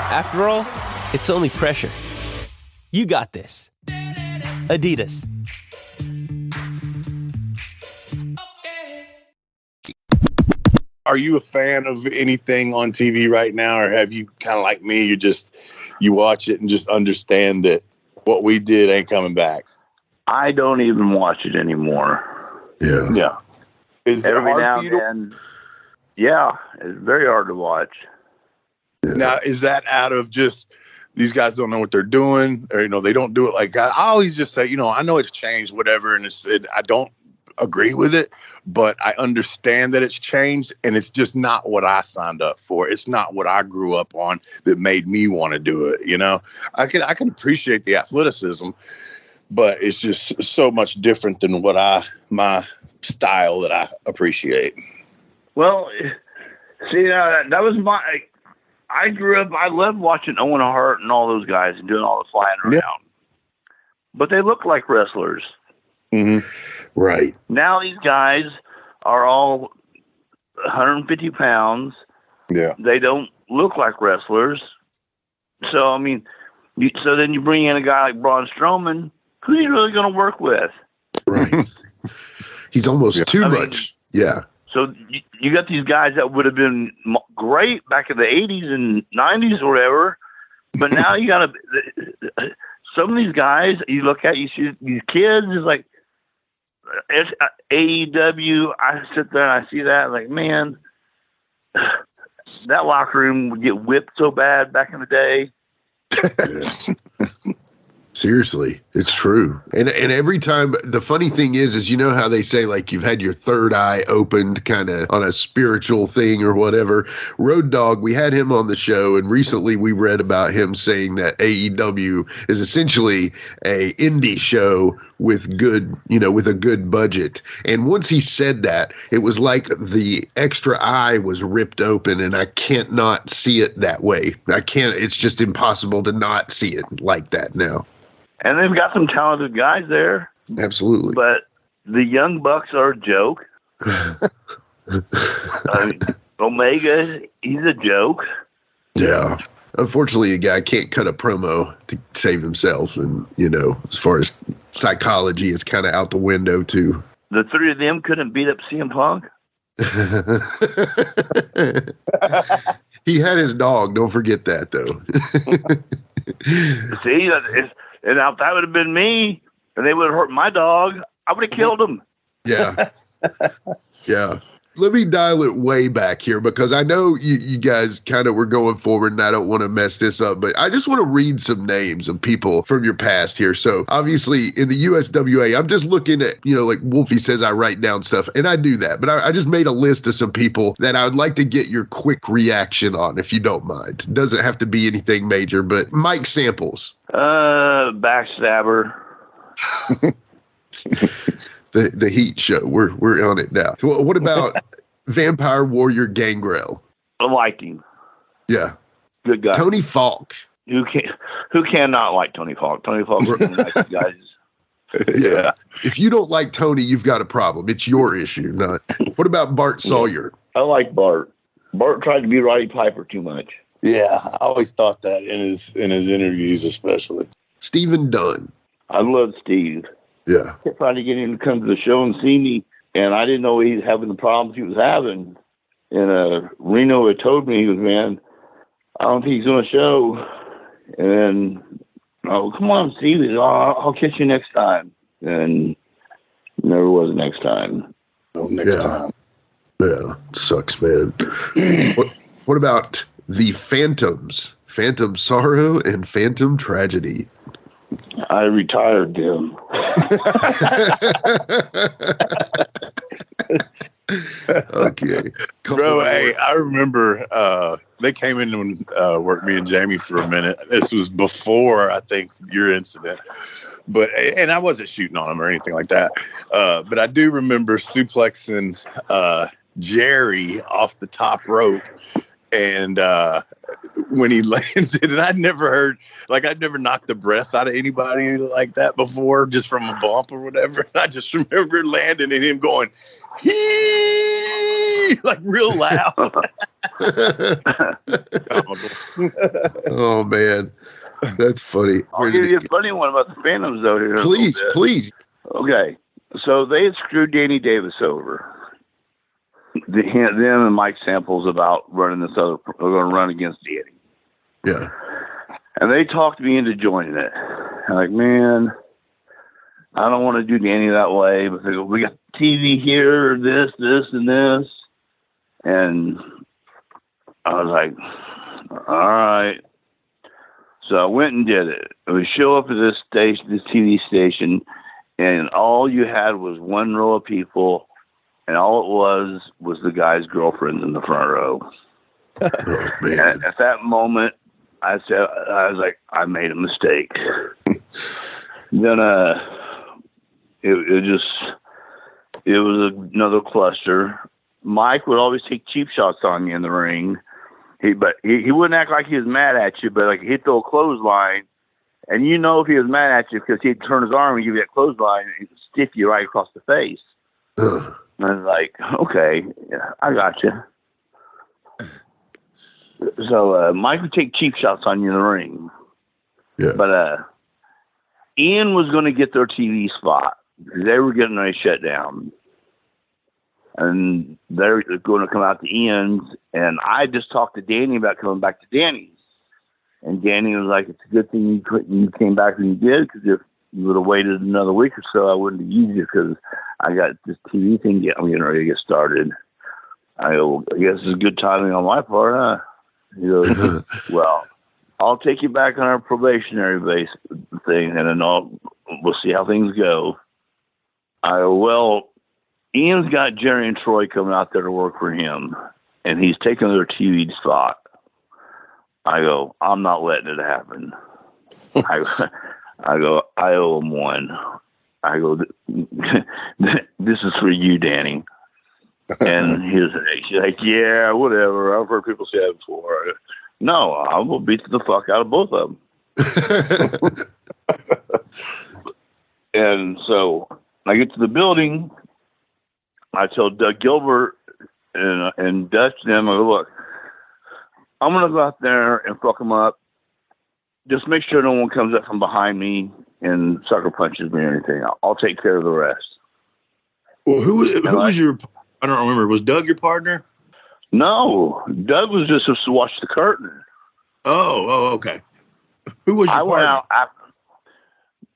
After all, it's only pressure. You got this. Adidas. Are you a fan of anything on TV right now, or have you kind of like me, you watch it and just understand that what we did ain't coming back? I don't even watch it anymore. Yeah. Is it Every hard now for you and then, yeah, it's very hard to watch. Now, is that out of just these guys don't know what they're doing, or, you know, they don't do it like I always just say, you know, I know it's changed, whatever, and I don't agree with it, but I understand that it's changed, and it's just not what I signed up for. It's not what I grew up on that made me want to do it. You know, I can appreciate the athleticism, but it's just so much different than my style that I appreciate. Well, see, that was I grew up, I loved watching Owen Hart and all those guys and doing all the flying around. Yeah. But they look like wrestlers. Mm-hmm. Right. Now these guys are all 150 pounds. Yeah. They don't look like wrestlers. So, I mean, so then you bring in a guy like Braun Strowman, who are you really going to work with? Right. He's almost too much. Yeah. So you got these guys that would have been great back in the 80s and 90s or whatever, but now you got to some of these guys you look at, you see these kids is like it's AEW. I sit there and I see that like, man, that locker room would get whipped so bad back in the day. Seriously, it's true. And every time, the funny thing is you know how they say, like, you've had your third eye opened kind of on a spiritual thing or whatever. Road Dogg, we had him on the show, and recently we read about him saying that AEW is essentially a indie show with with a good budget. And once he said that, it was like the extra eye was ripped open, and I can't not see it that way. It's just impossible to not see it like that now. And they've got some talented guys there. Absolutely. But the Young Bucks are a joke. I mean, Omega, he's a joke. Yeah. Unfortunately, a guy can't cut a promo to save himself. And, as far as psychology, it's kind of out the window, too. The three of them couldn't beat up CM Punk? He had his dog. Don't forget that, though. See, and if that would have been me, and they would have hurt my dog, I would have killed him. Yeah. Yeah. Let me dial it way back here because I know you guys kind of were going forward and I don't want to mess this up, but I just want to read some names of people from your past here. So obviously in the USWA, I'm just looking at, like Wolfie says, I write down stuff and I do that, but I just made a list of some people that I would like to get your quick reaction on, if you don't mind. It doesn't have to be anything major, but Mike Samples. Backstabber. The Heat show. We're on it now. What about Vampire Warrior Gangrel? I liked him. Yeah. Good guy. Tony Falk. Who cannot like Tony Falk? Tony Falk's one of the nicest guys. Yeah. If you don't like Tony, you've got a problem. It's your issue, not. What about Bart Sawyer? I like Bart. Bart tried to be Roddy Piper too much. Yeah, I always thought that in his interviews, especially. Stephen Dunn. I love Steve. Yeah. I tried to get him to come to the show and see me, and I didn't know he was having the problems he was having. And Reno had told me, he was, man, I don't think he's doing a show. And then, come on, Steve. I'll catch you next time. And never was next time. No, next time. Yeah, it sucks, man. What about the Phantoms? Phantom Sorrow and Phantom Tragedy. I retired them. Okay. Bro, hey, I remember they came in and worked me and Jamie for a minute. This was before, I think, your incident. And I wasn't shooting on him or anything like that. But I do remember suplexing Jerry off the top rope. And when he landed, and I'd never knocked the breath out of anybody like that before, just from a bump or whatever. And I just remember landing and him going, hee, like real loud. Oh, man. That's funny. I'll give you a funny one about the Phantoms, though. Here Please. Okay. So they had screwed Danny Davis over. Them and Mike Samples about running this other, we're going to run against Danny. Yeah. And they talked me into joining it. I'm like, man, I don't want to do Danny that way. But they go, we got TV here, this, and this. And I was like, all right. So I went and did it. We show up at this TV station, and all you had was one row of people. And all it was the guy's girlfriends in the front row. Oh, man. And at that moment, I was like, I made a mistake. Then it was another cluster. Mike would always take cheap shots on you in the ring. He wouldn't act like he was mad at you, but like he'd throw a clothesline, and you know if he was mad at you because he'd turn his arm and give you that clothesline and he'd stiff you right across the face. And I was like, okay, yeah, I got you. So Mike would take cheap shots on you in the ring. Yeah. But Ian was going to get their TV spot. They were getting ready to shut down. And they're going to come out to Ian's. And I just talked to Danny about coming back to Danny's. And Danny was like, it's a good thing you came back when you did, because if you would have waited another week or so, I wouldn't have used you, because I got this TV thing getting ready to get started. I go, I guess it's good timing on my part, huh? He goes, well, I'll take you back on our probationary base thing, and then we'll see how things go. I go, well, Ian's got Jerry and Troy coming out there to work for him, and he's taking their TV spot. I go, I'm not letting it happen. I go, I owe him one. I go, this is for you, Danny. And he's like, yeah, whatever. I've heard people say that before. No, I will beat the fuck out of both of them. And so I get to the building. I tell Doug Gilbert and Dutch and them, I go, look, I'm going to go out there and fuck them up. Just make sure no one comes up from behind me and sucker punches me or anything. I'll take care of the rest. Well, who was your... I don't remember. Was Doug your partner? No, Doug was just to watch the curtain. Oh, okay. Who was your partner? Went out after.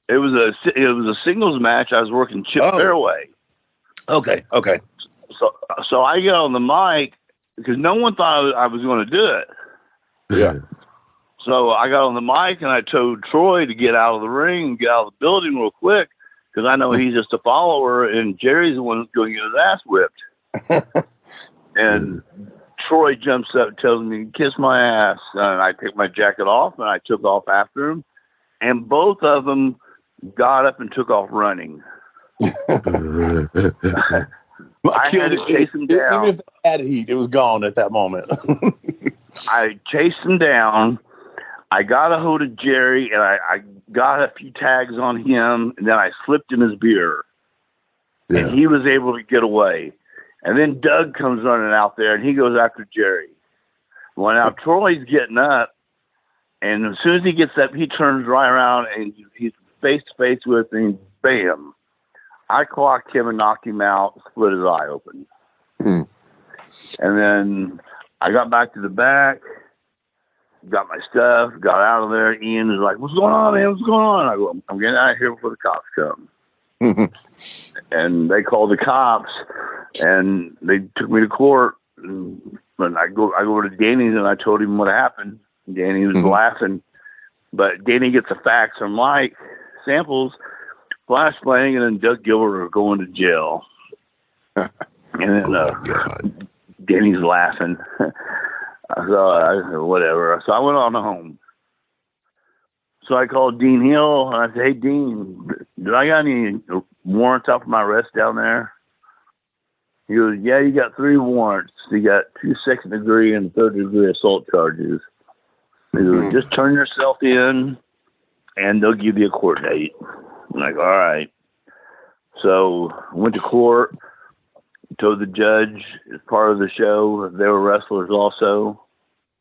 It was a singles match. I was working Chip Fairway. Okay. So I get on the mic because no one thought I was going to do it. Yeah. So I got on the mic and I told Troy to get out of the ring and get out of the building real quick, because I know he's just a follower and Jerry's the one who's going to get his ass whipped. And Troy jumps up and tells me, kiss my ass. And I take my jacket off and I took off after him. And both of them got up and took off running. I had to chase him down. Even if they had heat, it was gone at that moment. I chased him down. I got a hold of Jerry and I got a few tags on him, and then I slipped in his beer. Yeah. And he was able to get away. And then Doug comes running out there, and he goes after Jerry. Well, now Troy's getting up, and as soon as he gets up, he turns right around, and he's face-to-face with me, bam. I clocked him and knocked him out, split his eye open. And then I got back to the back, got my stuff, got out of there. Ian is like, what's going on, man? What's going on? I go, I'm getting out of here before the cops come. And they called the cops, and they took me to court. And I go over to Danny's, and I told him what happened. Danny was laughing. But Danny gets a fax from Mike Samples, Flash Flanagan, and Doug Gilbert are going to jail. And then Danny's laughing. So I said, whatever. So I went on home. So I called Dean Hill, and I said, hey, Dean, did I got any warrants out for my arrest down there? He goes, yeah, you got 3 warrants. You got 2 second-degree and third-degree assault charges. He goes, just turn yourself in, and they'll give you a court date. I'm like, all right. So I went to court, told the judge as part of the show they were wrestlers also,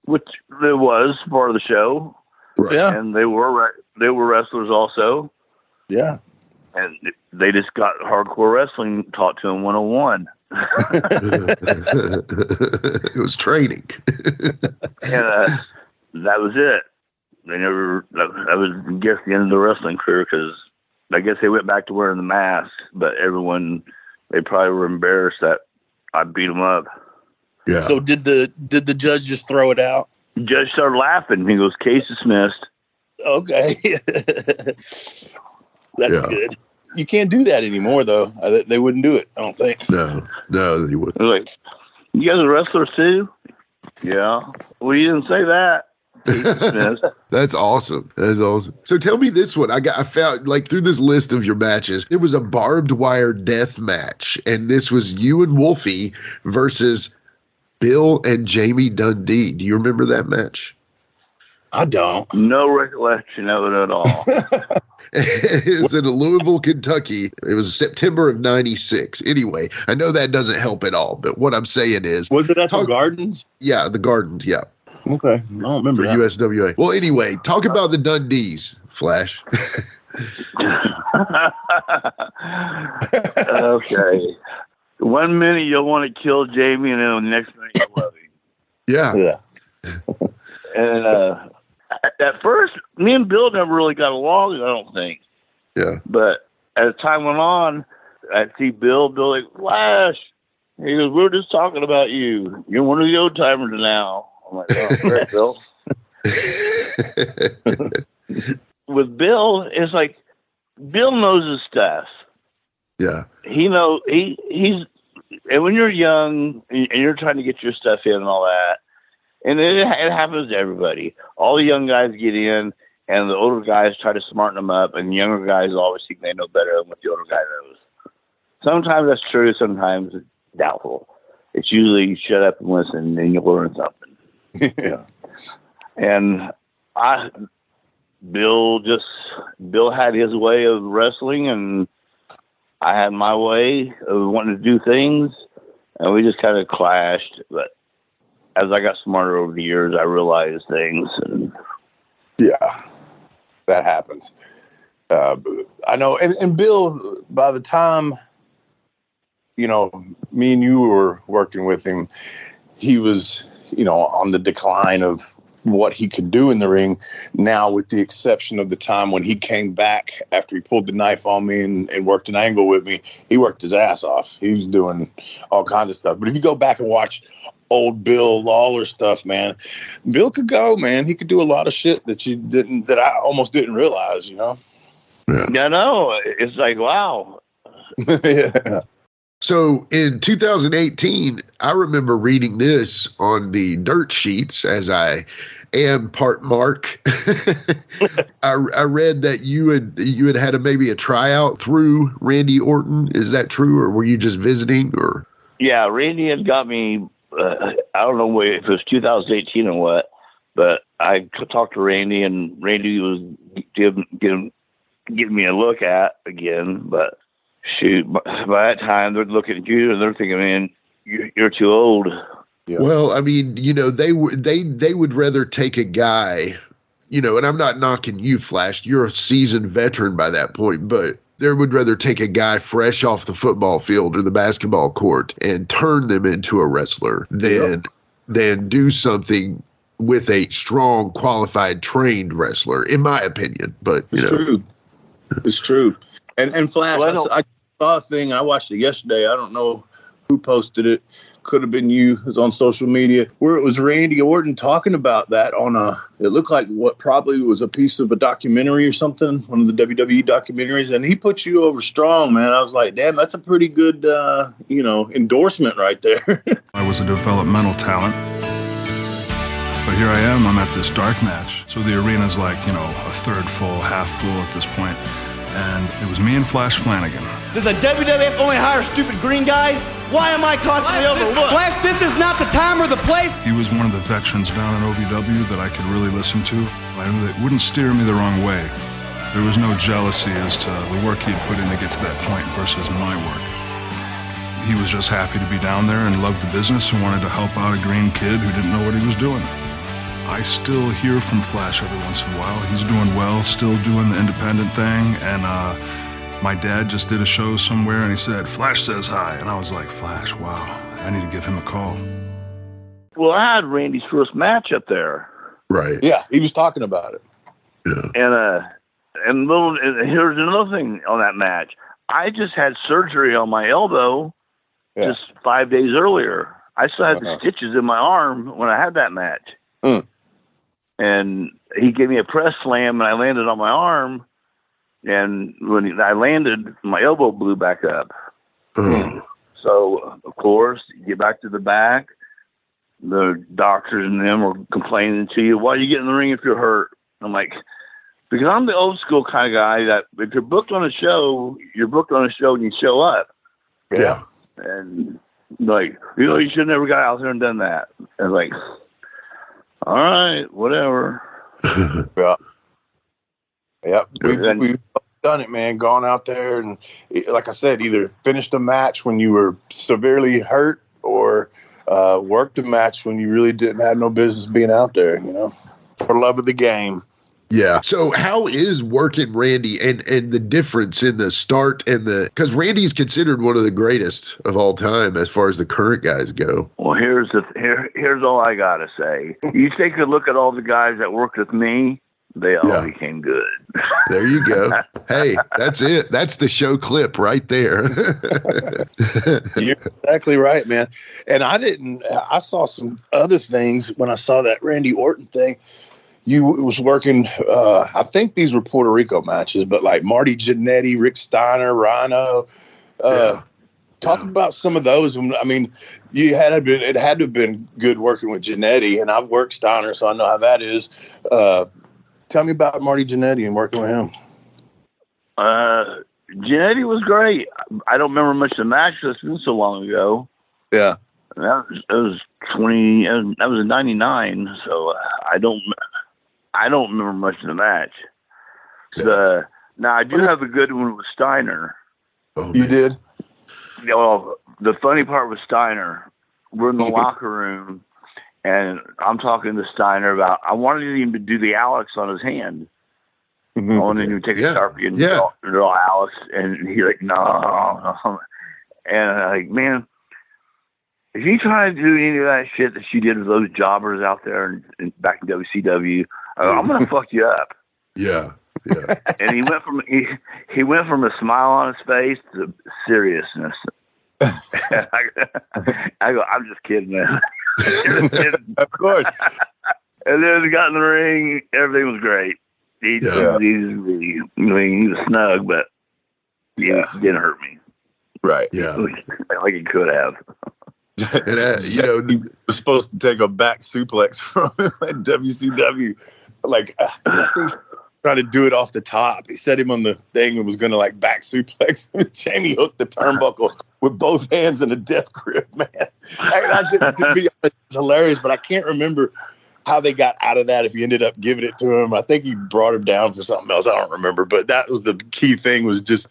which it was part of the show. Right. Yeah. And they were wrestlers also. Yeah. And they just got hardcore wrestling taught to them 101. It was training. And that was it. They never, that was, I guess, the end of the wrestling career, because I guess they went back to wearing the mask, but everyone, they probably were embarrassed that I beat them up. Yeah. So did the judge just throw it out? The judge started laughing. He goes, case dismissed. Okay. That's good. You can't do that anymore, though. They wouldn't do it, I don't think. No, they wouldn't. Like, you guys are wrestlers too? Yeah. Well, you didn't say that. That's awesome. That's awesome. So tell me this one. I found, like, through this list of your matches, there was a barbed wire death match, and this was you and Wolfie versus Bill and Jamie Dundee. Do you remember that match? I don't. No recollection of it at all. It was in Louisville, Kentucky. It was September of '96. Anyway, I know that doesn't help at all, but what I'm saying is, was it at the Gardens? Yeah, the Gardens. Yeah. Okay, I don't remember for that. USWA. Well, anyway, talk about the Dundees, Flash. Okay. 1 minute you'll want to kill Jamie, and then the next minute you'll love him. Yeah. And at first, me and Bill never really got along, I don't think. Yeah. But as time went on, I'd see Bill like, Flash. He goes, we're just talking about you. You're one of the old timers now. I'm like, oh, great, Bill. With Bill, it's like Bill knows his stuff. Yeah. He knows he's and when you're young and you're trying to get your stuff in and all that, and it happens to everybody. All the young guys get in, and the older guys try to smarten them up, and the younger guys always think they know better than what the older guy knows. Sometimes that's true, sometimes it's doubtful. It's usually shut up and listen, and you'll learn something. Yeah. And Bill had his way of wrestling, and I had my way of wanting to do things, and we just kind of clashed. But as I got smarter over the years, I realized things. And yeah, that happens. I know. And Bill, by the time, me and you were working with him, he was, on the decline of what he could do in the ring. Now, with the exception of the time when he came back after he pulled the knife on me and worked an angle with me, he worked his ass off. He was doing all kinds of stuff. But if you go back and watch old Bill Lawler stuff, man, Bill could go, man. He could do a lot of shit that I almost didn't realize, Yeah. I know. It's like, wow. Yeah. So in 2018, I remember reading this on the dirt sheets, as I am part Mark. I read that you had maybe a tryout through Randy Orton. Is that true, or were you just visiting? Or yeah, Randy had got me. I don't know if it was 2018 or what, but I talked to Randy, and Randy was giving me a look at again, but. Shoot, by that time they're looking at you and they're thinking, man, you're too old. Yeah. Well, I mean, they would rather take a guy, and I'm not knocking you, Flash. You're a seasoned veteran by that point, but they would rather take a guy fresh off the football field or the basketball court and turn them into a wrestler than do something with a strong, qualified, trained wrestler, in my opinion. But true. It's true. And Flash, I saw a thing. I watched it yesterday. I don't know who posted it. Could have been you. It was on social media, where it was Randy Orton talking about that it looked like what probably was a piece of a documentary or something, one of the WWE documentaries. And he put you over strong, man. I was like, damn, that's a pretty good, endorsement right there. I was a developmental talent. But here I am. I'm at this dark match. So the arena's like, a third full, half full at this point. And it was me and Flash Flanagan. Does the WWF only hire stupid green guys? Why am I constantly overlooked? Flash, this is not the time or the place. He was one of the veterans down in OVW that I could really listen to. It wouldn't steer me the wrong way. There was no jealousy as to the work he had put in to get to that point versus my work. He was just happy to be down there and loved the business and wanted to help out a green kid who didn't know what he was doing. I still hear from Flash every once in a while. He's doing well, still doing the independent thing. And my dad just did a show somewhere, and he said, Flash says hi. And I was like, Flash, wow, I need to give him a call. Well, I had Randy's first match up there. Right. Yeah, he was talking about it. Yeah. And here's another thing on that match. I just had surgery on my elbow just 5 days earlier. I still had the stitches in my arm when I had that match. And he gave me a press slam, and I landed on my arm. And when I landed, my elbow blew back up. So, of course, you get back to the back. the doctors and them were complaining to you, why you get in the ring if you're hurt? I'm like, because I'm the old school kind of guy that if you're booked on a show, you're booked on a show and you show up. Yeah. And like, you should have never got out there and done that. And like, all right, whatever. Yeah. Yep. We've done it, man. Gone out there and, like I said, either finished a match when you were severely hurt or worked a match when you really didn't have no business being out there, for love of the game. Yeah. So how is working Randy and the difference in the start and because Randy's considered one of the greatest of all time as far as the current guys go. Well, here's all I got to say. You take a look at all the guys that worked with me, they all became good. There you go. Hey, that's it. That's the show clip right there. You're exactly right, man. And I saw some other things when I saw that Randy Orton thing. You was working, I think these were Puerto Rico matches, but like Marty Jannetty, Rick Steiner, Rhino. Talk about some of those. I mean, it had to have been good working with Jannetty, and I've worked Steiner, so I know how that is. Tell me about Marty Jannetty and working with him. Jannetty was great. I don't remember much of the match. It's been so long ago. Yeah. That was in '99, so I don't remember much of the match. Now I do have a good one with Steiner. Oh, you did? Well, the funny part with Steiner, we're in the locker room, and I'm talking to Steiner about I wanted him to do the Alex on his hand. I wanted him to take a Sharpie and draw Alex, and he's like, no. And I'm like, man, if you try to do any of that shit that she did with those jobbers out there and back in WCW, I'm gonna fuck you up. Yeah. And he went from a smile on his face to seriousness. I go, I'm just kidding, man. Of course. And then he got in the ring. Everything was great. He was snug, but he didn't hurt me. Right. Yeah. Like he could have. And he was supposed to take a back suplex from him at WCW. Like, I think trying to do it off the top. He set him on the thing and was going to like back suplex him. Jamie hooked the turnbuckle with both hands in a death grip, man. To be honest, it's hilarious, but I can't remember how they got out of that, if he ended up giving it to him. I think he brought him down for something else. I don't remember, but that was the key thing, was just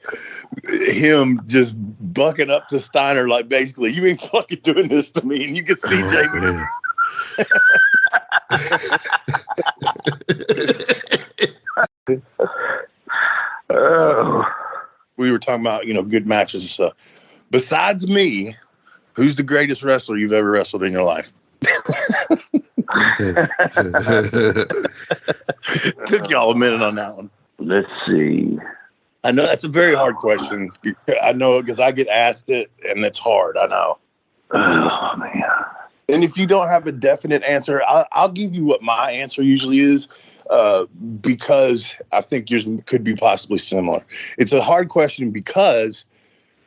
him just bucking up to Steiner, like, basically, you ain't fucking doing this to me. And you could see Jamie. We were talking about, good matches and stuff. Besides me, who's the greatest wrestler you've ever wrestled in your life? Took y'all a minute on that one. Let's see. I know that's a very hard question. I know, because I get asked it, and it's hard. I know. Oh, man. And if you don't have a definite answer, I'll give you what my answer usually is, because I think yours could be possibly similar. It's a hard question because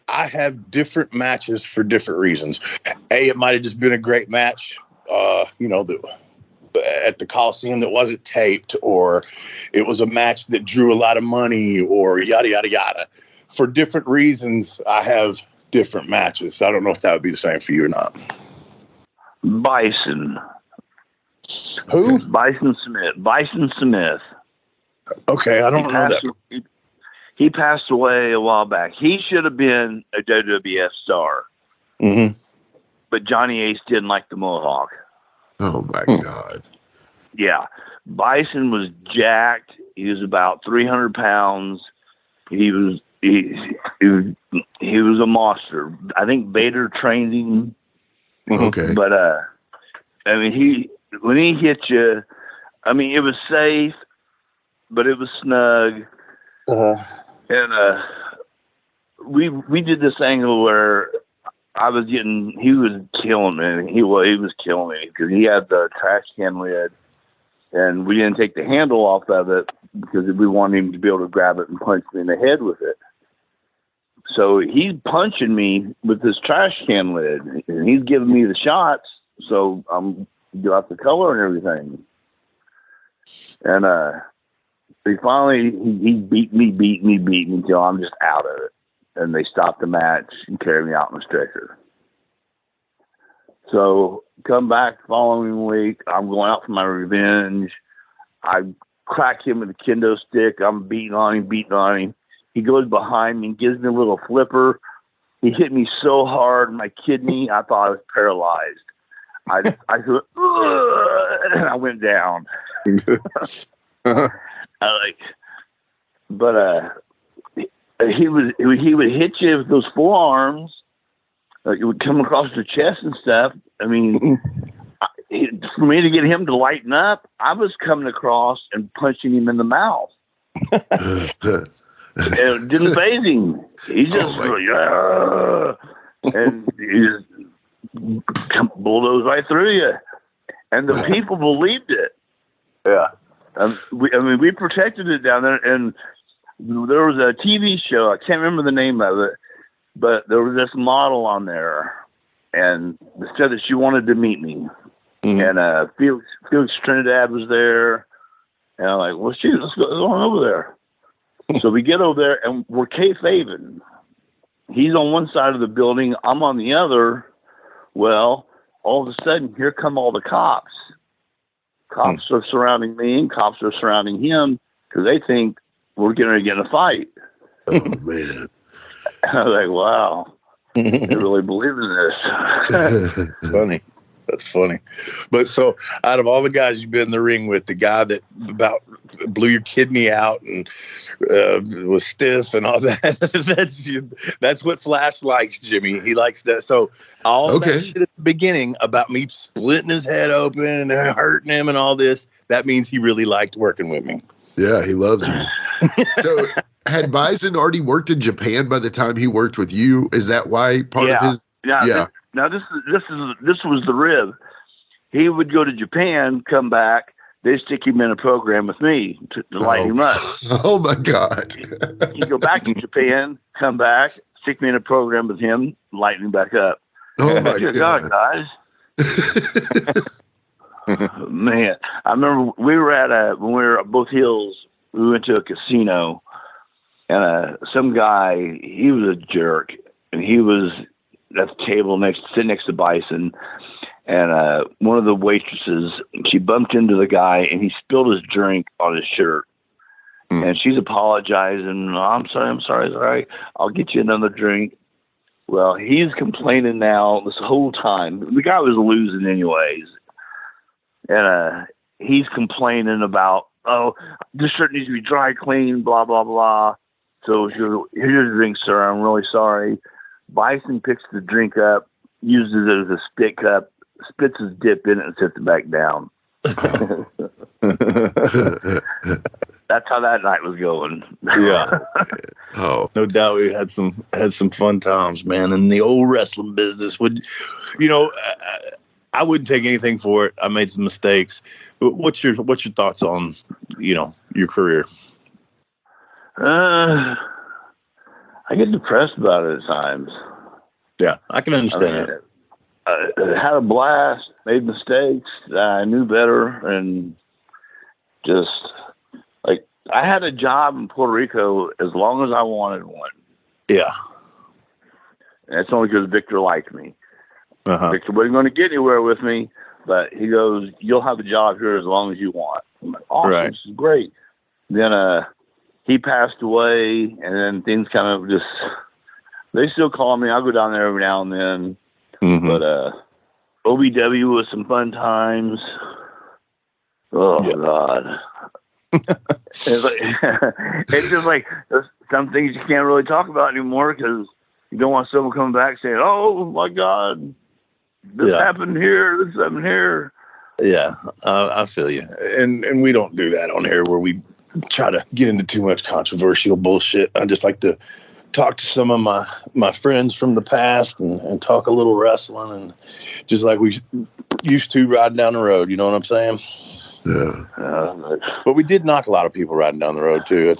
I have different matches for different reasons. It might have just been a great match, at the Coliseum that wasn't taped, or it was a match that drew a lot of money, or yada, yada, yada. For different reasons, I have different matches. I don't know if that would be the same for you or not. Bison. Who? Bison Smith. Okay, I don't know that. He passed away a while back. He should have been a WWF star. Mm-hmm. But Johnny Ace didn't like the Mohawk. Oh, my God. Yeah. Bison was jacked. He was about 300 pounds. He was a monster. I think Vader trained him. Okay. But, when he hit you, it was safe, but it was snug. Uh-huh. And we did this angle where he was killing me. He was killing me because he had the trash can lid, and we didn't take the handle off of it because we wanted him to be able to grab it and punch me in the head with it. So he's punching me with this trash can lid, and he's giving me the shots, So got the color and everything. And he finally he beat me till I'm just out of it. And they stopped the match and carried me out in a stretcher. So come back the following week, I'm going out for my revenge. I crack him with a kendo stick. I'm beating on him. He goes behind me and gives me a little flipper. He hit me so hard, my kidney, I thought I was paralyzed. I said, and I went down. He would hit you with those forearms. Like it would come across the chest and stuff. I mean, for me to get him to lighten up, I was coming across and punching him in the mouth. It didn't faze him. He just and he just bulldozed right through you. And the people believed it. Yeah. We protected it down there, and there was a TV show. I can't remember the name of it, but there was this model on there, and it said that she wanted to meet me. Mm-hmm. And Felix Trinidad was there, and I'm like, well, shoot, let's go on over there. So we get over there, and we're kayfabing. He's on one side of the building, I'm on the other. Well, all of a sudden, here come all the cops. Cops are surrounding me, and cops are surrounding him because they think we're going to get in a fight. Oh, man. I was like, wow, they really believe in this. Funny. That's funny. But so out of all the guys you've been in the ring with, the guy that about blew your kidney out and was stiff and all that, that's what Flash likes, Jimmy. He likes that. So all that shit at the beginning about me splitting his head open and hurting him and all this, that means he really liked working with me. Yeah, he loves you. So had Bison already worked in Japan by the time he worked with you? Is that why part of his... Yeah. Now this was the rib. He would go to Japan, come back. They stick him in a program with me to light him up. Oh my God! He'd go back to Japan, come back, stick me in a program with him, light him back up. Oh my God, guys! Man, I remember we were when we were at both hills. We went to a casino, and some guy, he was a jerk, and he was at the table sitting next to Bison, and one of the waitresses, she bumped into the guy, and he spilled his drink on his shirt. And she's apologizing. Oh, I'm sorry. I'll get you another drink. Well, he's complaining now this whole time. The guy was losing anyways. And he's complaining about, this shirt needs to be dry cleaned, blah, blah, blah. So here's your drink, sir. I'm really sorry. Bison picks the drink up, uses it as a spit cup, spits his dip in it, and sets it back down. That's how that night was going. Yeah. No doubt we had some fun times, man. In the old wrestling business, I wouldn't take anything for it. I made some mistakes. What's your thoughts on, your career? I get depressed about it at times. Yeah, I can understand it. I had a blast, made mistakes. I knew better, and just like I had a job in Puerto Rico as long as I wanted one. Yeah, and it's only because Victor liked me. Uh-huh. Victor wasn't going to get anywhere with me, but he goes, "You'll have a job here as long as you want." I'm like, "Awesome, right. This is great." Then he passed away, and then things kind of just, they still call me. I'll go down there every now and then. Mm-hmm. But OVW was some fun times. Oh, God. It's just like some things you can't really talk about anymore because you don't want someone coming back saying, oh, my God, this happened here, this happened here. Yeah, I feel you. And we don't do that on here where we try to get into too much controversial bullshit. I just like to talk to some of my friends from the past and talk a little wrestling and just like we used to riding down the road. You know what I'm saying? Yeah. But we did knock a lot of people riding down the road too.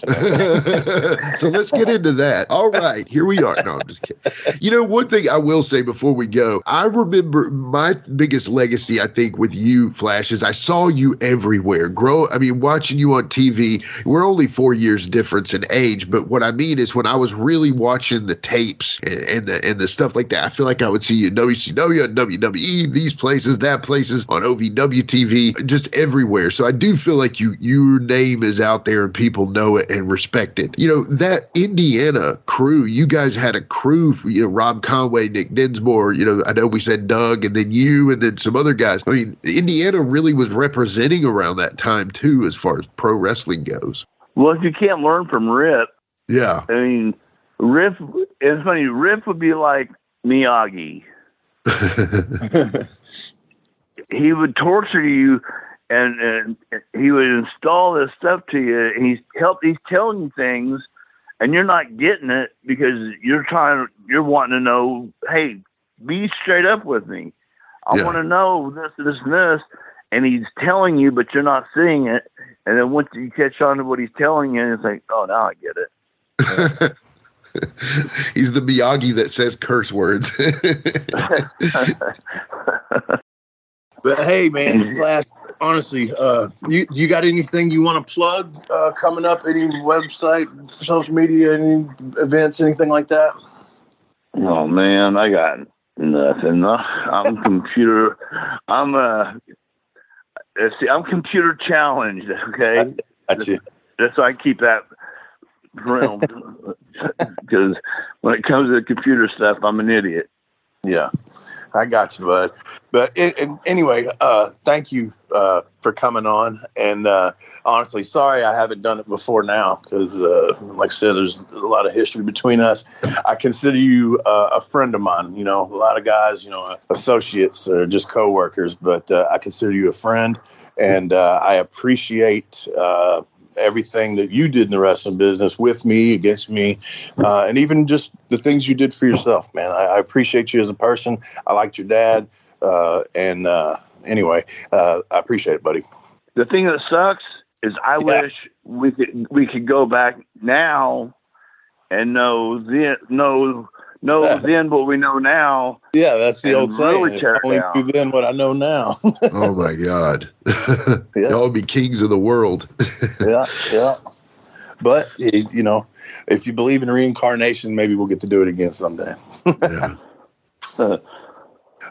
So let's get into that. All right, here we are. No, I'm just kidding. You know, one thing I will say before we go, I remember my biggest legacy, I think, with you, Flash, is I saw you everywhere. Watching you on TV. We're only 4 years difference in age, but what I mean is when I was really watching the tapes and the stuff like that, I feel like I would see you in WCW, on WWE, these places, that places, on OVW TV, just everywhere. So I do feel like your name is out there and people know it and respect it. You know, that Indiana crew, you guys had a crew, you know, Rob Conway, Nick Dinsmore, you know, I know we said Doug and then you and then some other guys. I mean, Indiana really was representing around that time too, as far as pro wrestling goes. Well, if you can't learn from Rip. Yeah. I mean, Rip, it's funny, Rip would be like Miyagi. He would torture you. And he would install this stuff to you. And he's telling you things, and you're not getting it because you're wanting to know. Hey, be straight up with me. I want to know this, this, and this. And he's telling you, but you're not seeing it. And then once you catch on to what he's telling you, it's like, oh, now I get it. He's the Miyagi that says curse words. But hey, man, Flash. Honestly, you got anything you want to plug coming up? Any website, social media, any events, anything like that? Oh man, I got nothing. I'm computer challenged. Okay, that's it. That's why I keep that realm because when it comes to computer stuff, I'm an idiot. Yeah. I got you, bud. But anyway, thank you for coming on. And honestly, sorry I haven't done it before now because, like I said, there's a lot of history between us. I consider you a friend of mine. You know, a lot of guys, you know, associates or just coworkers, but I consider you a friend, and I appreciate everything that you did in the wrestling business with me, against me, and even just the things you did for yourself, man. I appreciate you as a person. I liked your dad. Anyway, I appreciate it, buddy. The thing that sucks is I wish we could go back now and know then what we know now. Yeah, that's the old saying. Really only do then what I know now. Oh my God. Y'all be kings of the world. Yeah. But you know, if you believe in reincarnation, maybe we'll get to do it again someday. Yeah.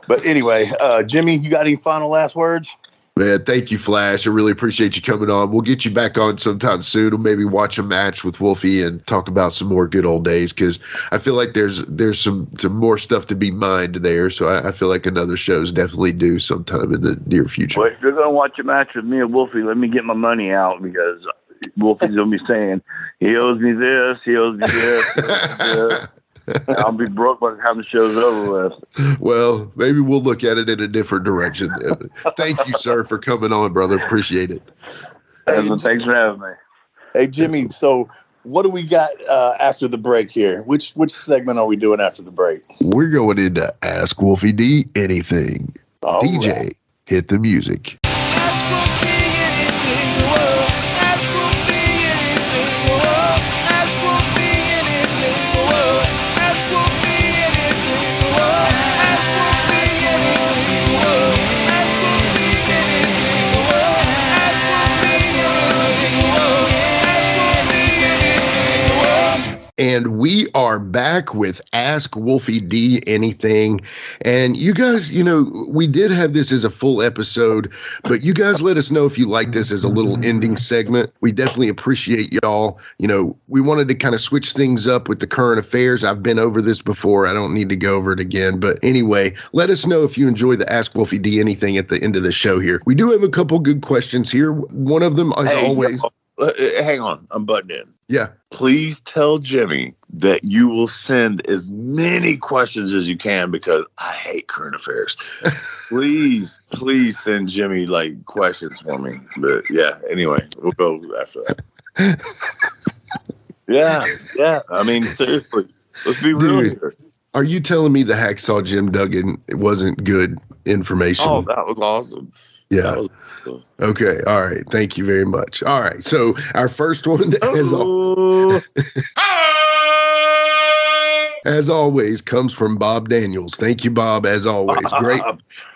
But anyway, Jimmy, you got any final last words? Man, thank you, Flash. I really appreciate you coming on. We'll get you back on sometime soon. We'll maybe watch a match with Wolfie and talk about some more good old days because I feel like there's some more stuff to be mined there. So I feel like another show's definitely due sometime in the near future. Well, if you're going to watch a match with me and Wolfie, let me get my money out because Wolfie's going to be saying, he owes me this, he owes me this, he owes me this. I'll be broke by the time the show's over with. Well, maybe we'll look at it in a different direction. Thank you, sir, for coming on, brother. Appreciate it. Thanks for having me. Hey, Jimmy, so what do we got after the break here? Which segment are we doing after the break? We're going into Ask Wolfie D Anything. All DJ, right. Hit the music. And we are back with Ask Wolfie D Anything. And you guys, you know, we did have this as a full episode, but you guys let us know if you like this as a little ending segment. We definitely appreciate y'all. You know, we wanted to kind of switch things up with the current affairs. I've been over this before. I don't need to go over it again. But anyway, let us know if you enjoy the Ask Wolfie D Anything at the end of the show here. We do have a couple good questions here. One of them, as always. Hang on, I'm butting in. Yeah. Please tell Jimmy that you will send as many questions as you can because I hate current affairs. Please send Jimmy like questions for me. But yeah, anyway, we'll go after that. Yeah. I mean, seriously, let's be real here. Are you telling me the Hacksaw Jim Duggan wasn't good information? Oh, that was awesome. Yeah. Cool. Okay. All right. Thank you very much. All right. So our first one, as always, comes from Bob Daniels. Thank you, Bob, as always.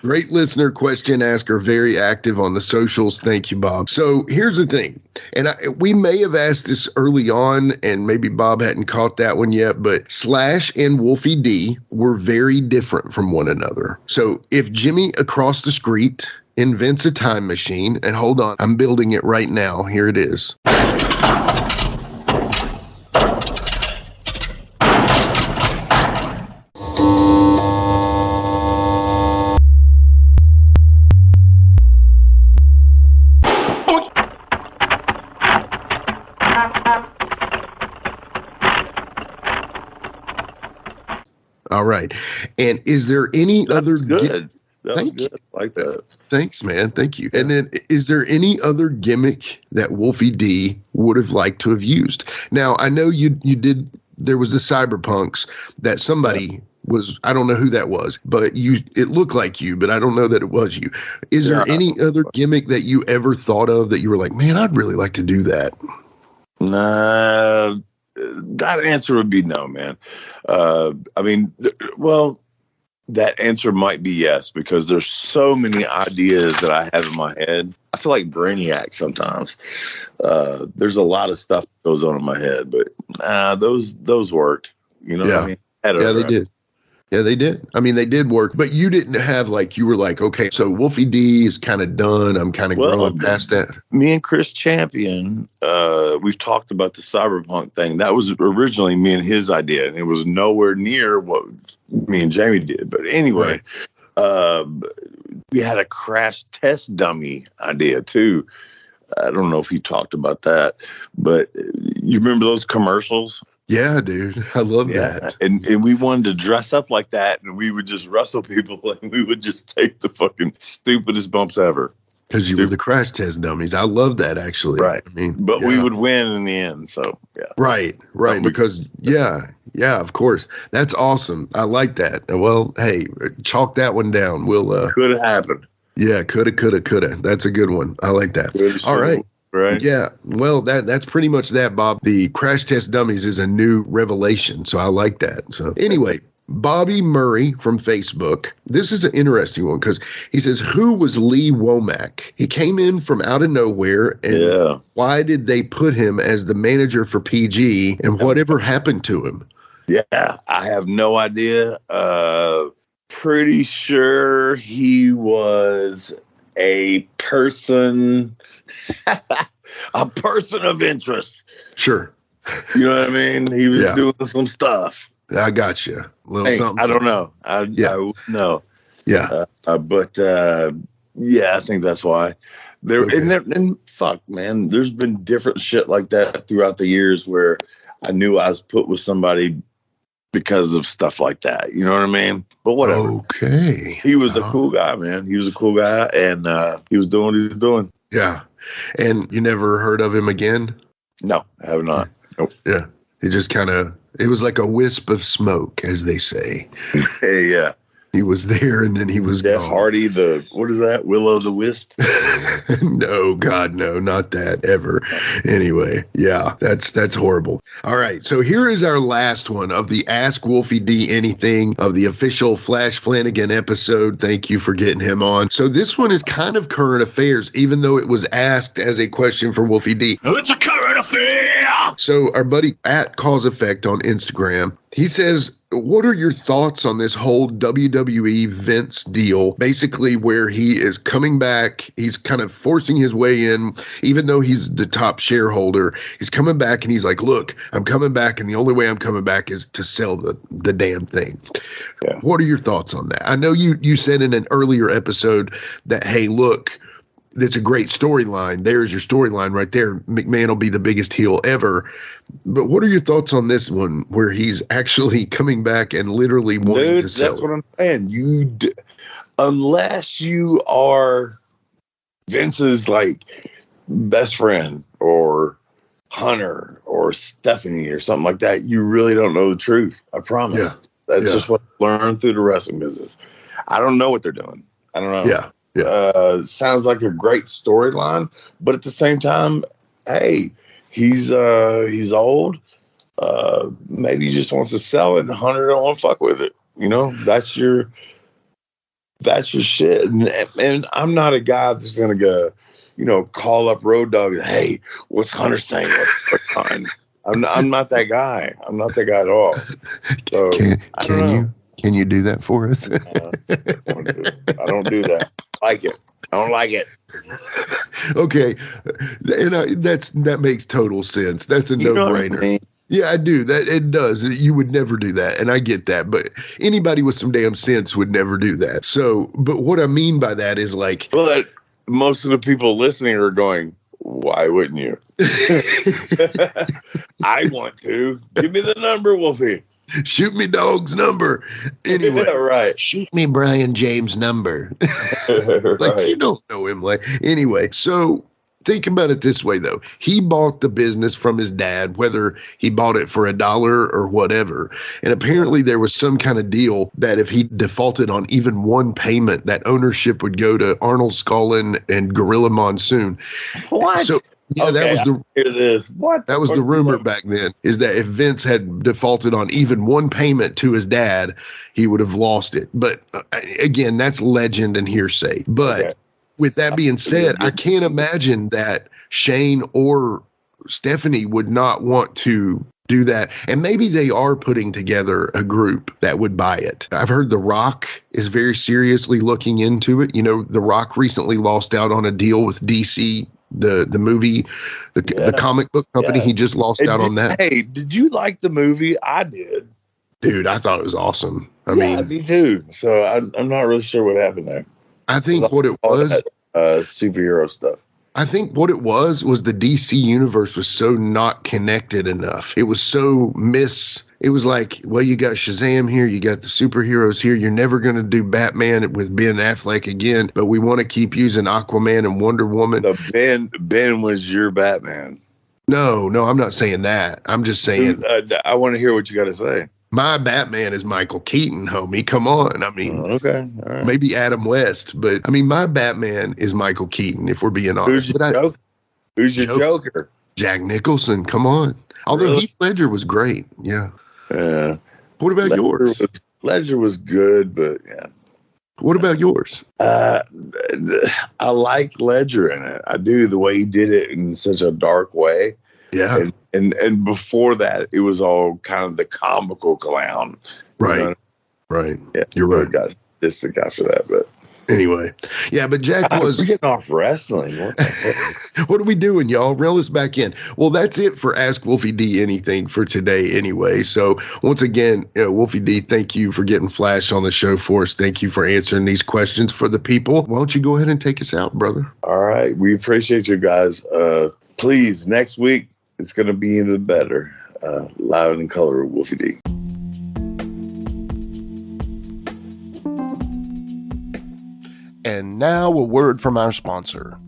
Great listener, question asker, very active on the socials. Thank you, Bob. So here's the thing, and we may have asked this early on, and maybe Bob hadn't caught that one yet, but Slash and Wolfie D were very different from one another. So if Jimmy across the street invents a time machine, and hold on, I'm building it right now. Here it is. All right. And is there any other good? That was good. I like that. Thanks, man. Thank you. And then is there any other gimmick that Wolfie D would have liked to have used? Now, I know you did. There was the Cyberpunks that somebody was, I don't know who that was, but it looked like you, but I don't know that it was you. Is there any other gimmick that you ever thought of that you were like, man, I'd really like to do that? Nah, that answer would be no, man. I mean, that answer might be yes, because there's so many ideas that I have in my head. I feel like Brainiac sometimes. There's a lot of stuff that goes on in my head, but those worked. You know what I mean? Yeah, they did. Yeah, they did. I mean, they did work, but you didn't have you were like, okay, so Wolfie D is kind of done. I'm kind of growing past that. Me and Chris Champion, we've talked about the Cyberpunk thing. That was originally me and his idea, and it was nowhere near what me and Jamie did. But anyway, we had a crash test dummy idea too. I don't know if he talked about that, but you remember those commercials? Yeah, dude. I love that. And we wanted to dress up like that, and we would just wrestle people, and we would just take the fucking stupidest bumps ever. Because you were the crash test dummies. I love that, actually. Right. I mean, but we would win in the end, so yeah. Right. Because, of course. That's awesome. I like that. Well, hey, chalk that one down. We'll could have happened. Yeah, coulda. That's a good one. I like that. All right. Right. Yeah. Well, that's pretty much that, Bob. The crash test dummies is a new revelation, so I like that. So anyway, Bobby Murray from Facebook. This is an interesting one because he says, who was Lee Womack? He came in from out of nowhere, and why did they put him as the manager for PG, and whatever happened to him? Yeah, I have no idea. Pretty sure he was a person of interest. Sure. You know what I mean? He was doing some stuff. I got you. Something. I don't know. I know. Yeah. I think that's why. And fuck, man, there's been different shit like that throughout the years where I knew I was put with somebody because of stuff like that. You know what I mean? But whatever. Okay. He was a cool guy, man. He was a cool guy, and he was doing what he was doing. Yeah. And you never heard of him again? No, I have not. Nope. Yeah. It just it was like a wisp of smoke, as they say. Hey, yeah. He was there, and then he was Jeff gone. Hardy, what is that? Will-o'-the-Wisp? No, God, no, not that ever. Anyway, yeah, that's horrible. All right, so here is our last one of the Ask Wolfie D Anything of the official Flash Flanagan episode. Thank you for getting him on. So this one is kind of current affairs, even though it was asked as a question for Wolfie D. It's a current affair! So our buddy at Cause Effect on Instagram, he says, what are your thoughts on this whole WWE Vince deal? Basically, where he is coming back, he's kind of forcing his way in, even though he's the top shareholder. He's coming back and he's like, look, I'm coming back, and the only way I'm coming back is to sell the damn thing. Yeah. What are your thoughts on that? I know you said in an earlier episode that, hey, look, that's a great storyline. There's your storyline right there. McMahon will be the biggest heel ever. But what are your thoughts on this one where he's actually coming back and literally wanting to sell? That's what I'm saying. Unless you are Vince's best friend or Hunter or Stephanie or something like that, you really don't know the truth. I promise. Yeah. That's just what I learned through the wrestling business. I don't know what they're doing. I don't know. Yeah. Sounds like a great storyline, but at the same time, hey, he's old. Maybe he just wants to sell it, and Hunter don't want to fuck with it. You know, that's your shit. And I'm not a guy that's gonna go, you know, call up Road Dogg. Hey, what's Hunter saying? I'm not that guy. I'm not that guy at all. So Can you do that for us? I don't do that. I don't like it. Okay, and that makes total sense. That's a no-brainer. I mean? Yeah, I do. That it does. You would never do that, and I get that. But anybody with some damn sense would never do that. So, but what I mean by that is like, well, most of the people listening are going, "Why wouldn't you?" I want to. Give me the number, Wolfie. Shoot me dog's number. Anyway, right. Shoot me Brian James' number. Right. Like, you don't know him. Like, anyway, so think about it this way, though. He bought the business from his dad, whether he bought it for $1 or whatever. And apparently there was some kind of deal that if he defaulted on even one payment, that ownership would go to Arnold Scullin and Gorilla Monsoon. What? So, yeah, okay, that was the rumor back then, is that if Vince had defaulted on even one payment to his dad, he would have lost it. But again, that's legend and hearsay. But with that being said, I can't imagine that Shane or Stephanie would not want to do that. And maybe they are putting together a group that would buy it. I've heard The Rock is very seriously looking into it. You know, The Rock recently lost out on a deal with DC, the movie, the comic book company. He just lost out on that. Hey, did you like the movie? I did. Dude, I thought it was awesome. I mean, me too. So I'm not really sure what happened there. I think what it was, that, superhero stuff. I think what it was the DC universe was so not connected enough. It was so it was like, well, you got Shazam here, you got the superheroes here. You're never going to do Batman with Ben Affleck again, but we want to keep using Aquaman and Wonder Woman. So Ben was your Batman. No, I'm not saying that. I'm just saying. I want to hear what you got to say. My Batman is Michael Keaton, homie. Come on. I mean, okay. All right. Maybe Adam West, but I mean, my Batman is Michael Keaton, if we're being honest. Who's your Joker? Jack Nicholson. Come on. Although really? Heath Ledger was great. Yeah. Yeah. What about yours? Ledger was good, but yeah. What about yours? I like Ledger in it. I do, the way he did it in such a dark way. Yeah. And before that, it was all kind of the comical clown. Right. You know? Right. Yeah. You're right. Guys, distant after that, but anyway. Yeah, but Jack was. We're getting off wrestling. What are we doing, y'all? Reel us back in. Well, that's it for Ask Wolfie D Anything for today, anyway. So once again, Wolfie D, thank you for getting Flash on the show for us. Thank you for answering these questions for the people. Why don't you go ahead and take us out, brother? All right. We appreciate you guys. Please, next week, it's going to be even better. Loud and color, Wolfie D. And now a word from our sponsor.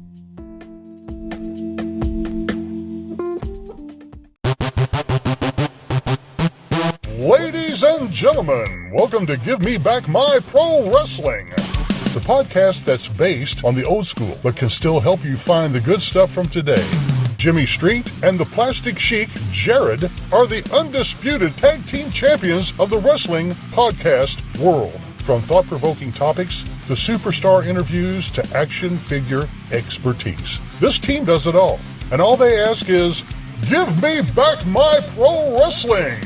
Ladies and gentlemen, welcome to Give Me Back My Pro Wrestling, the podcast that's based on the old school but can still help you find the good stuff from today. Jimmy Street and the Plastic Sheik, Jared, are the undisputed tag team champions of the wrestling podcast world. From thought-provoking topics to superstar interviews to action figure expertise. This team does it all. And all they ask is, give me back my pro wrestling.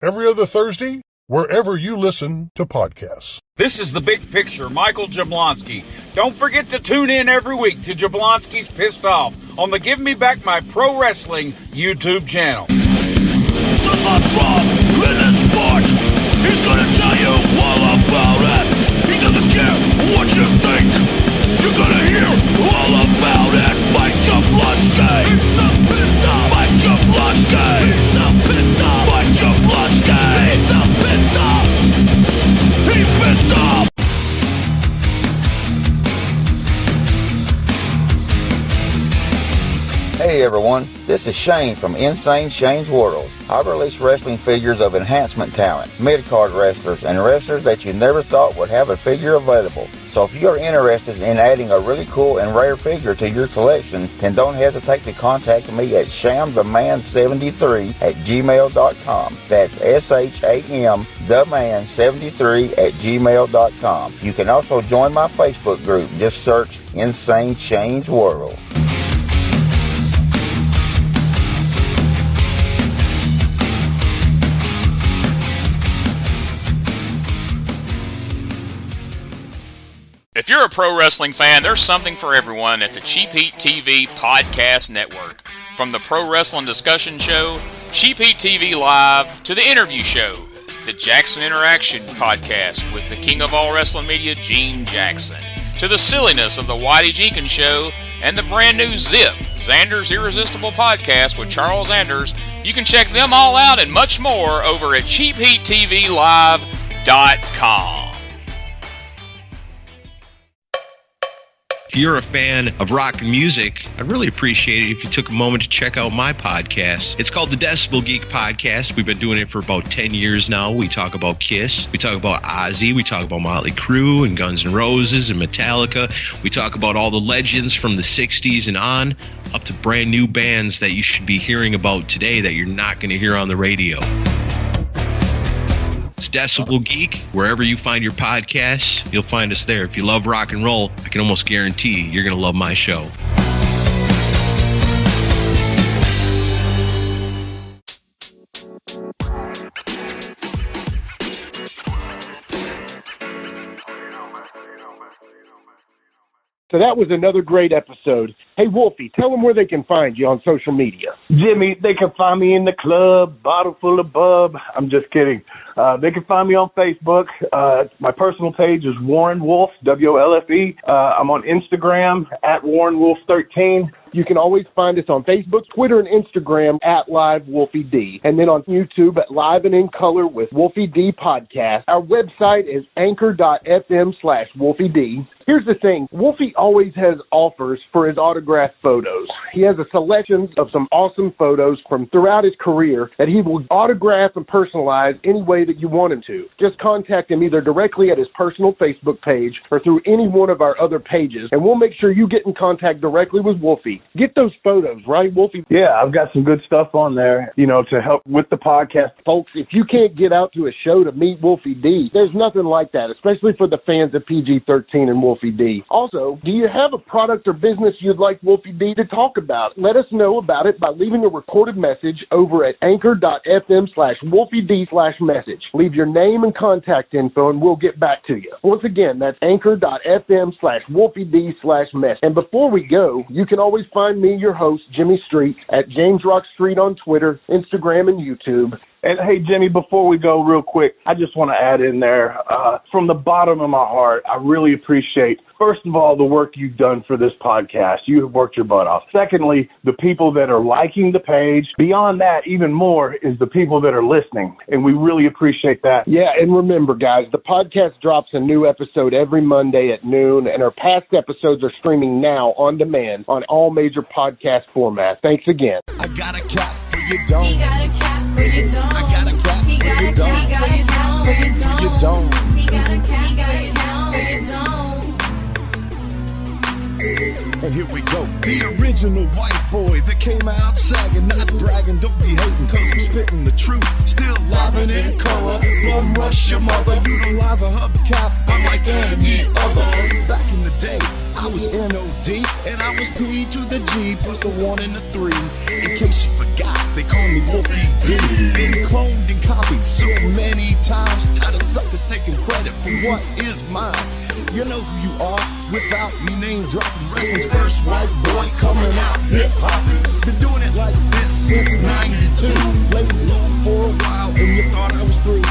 Every other Thursday, wherever you listen to podcasts. This is The Big Picture, Michael Jablonski. Don't forget to tune in every week to Jablonski's Pissed Off on the Give Me Back My Pro Wrestling YouTube channel. The wrong in this sport. He's gonna tell you all about it. He doesn't care what you think. You're gonna hear all about it. Mike Jablonski. He's so pissed off. Mike Jablonski. He's so pissed off. Mike Jablonski. He's so pissed off. He's pissed off. Hey Hey everyone, this is Shane from Insane Shane's World. I release wrestling figures of enhancement talent, mid-card wrestlers, and wrestlers that you never thought would have a figure available. So if you are interested in adding a really cool and rare figure to your collection, then don't hesitate to contact me at shamtheman73@gmail.com. That's SHAMtheman73@gmail.com. You can also join my Facebook group. Just search Insane Shane's World. If you're a pro wrestling fan, there's something for everyone at the Cheap Heat TV Podcast Network. From the Pro Wrestling Discussion Show, Cheap Heat TV Live, to the interview show, the Jackson Interaction Podcast with the king of all wrestling media, Gene Jackson, to the silliness of the Whitey Jenkins Show, and the brand new Zip, Xander's Irresistible Podcast with Charles Anders. You can check them all out and much more over at cheapheattvlive.com. If you're a fan of rock and music, I'd really appreciate it if you took a moment to check out my podcast. It's called the Decibel Geek Podcast. We've been doing it for about 10 years now. We talk about Kiss. We talk about Ozzy. We talk about Motley Crue and Guns N' Roses and Metallica. We talk about all the legends from the 60s and on, up to brand new bands that you should be hearing about today that you're not going to hear on the radio. It's Decibel Geek. Wherever you find your podcasts, you'll find us there. If you love rock and roll, I can almost guarantee you're going to love my show. So that was another great episode. Hey, Wolfie, tell them where they can find you on social media. Jimmy, they can find me in the club, bottle full of bub. I'm just kidding. They can find me on Facebook. My personal page is Warren Wolf, WOLFE. I'm on Instagram at Warren Wolf 13. You can always find us on Facebook, Twitter, and Instagram at Live Wolfie D. And then on YouTube at Live and in Color with Wolfie D Podcast. Our website is anchor.fm/Wolfie D. Here's the thing. Wolfie always has offers for his autographed photos. He has a selection of some awesome photos from throughout his career that he will autograph and personalize any way that you want him to. Just contact him either directly at his personal Facebook page or through any one of our other pages, and we'll make sure you get in contact directly with Wolfie. Get those photos, right, Wolfie? Yeah, I've got some good stuff on there, to help with the podcast. Folks, if you can't get out to a show to meet Wolfie D, there's nothing like that, especially for the fans of PG-13 and Wolfie D. Also, do you have a product or business you'd like Wolfie D to talk about? Let us know about it by leaving a recorded message over at anchor.fm/WolfieD/message. Leave your name and contact info and we'll get back to you. Once again, that's anchor.fm/WolfieD/message. And before we go, you can always find me, your host, Jimmy Street, at jamesrockstreet on Twitter, Instagram, and YouTube. And hey, Jimmy, before we go real quick, I just want to add in there, from the bottom of my heart, I really appreciate, first of all, the work you've done for this podcast. You have worked your butt off. Secondly, the people that are liking the page. Beyond that, even more, is the people that are listening. And we really appreciate that. Yeah, and remember, guys, the podcast drops a new episode every Monday at noon, and our past episodes are streaming now on demand on all major podcast formats. Thanks again. I got a cap for your dome. He got a cap for your dome. I got a cap for your dome. He got a cap for your dome. He got a cap for your dome. And here we go. The original white boy that came out sagging, not bragging, don't be hating, cause I'm spitting the truth. Still livin' in color. Don't rush your mother, utilize a hubcap unlike any other. Back in the day, I was NOD, and I was P to the G, plus the 1 and the 3. In case you forgot, they call me Wolfie D. Been cloned and copied so many times, tired of suckers taking credit for what is mine. You know who you are without me name dropping. Wrestling's first white boy coming out hip-hopping. Been doing it like this since 92. Laid low for a while and you thought I was through.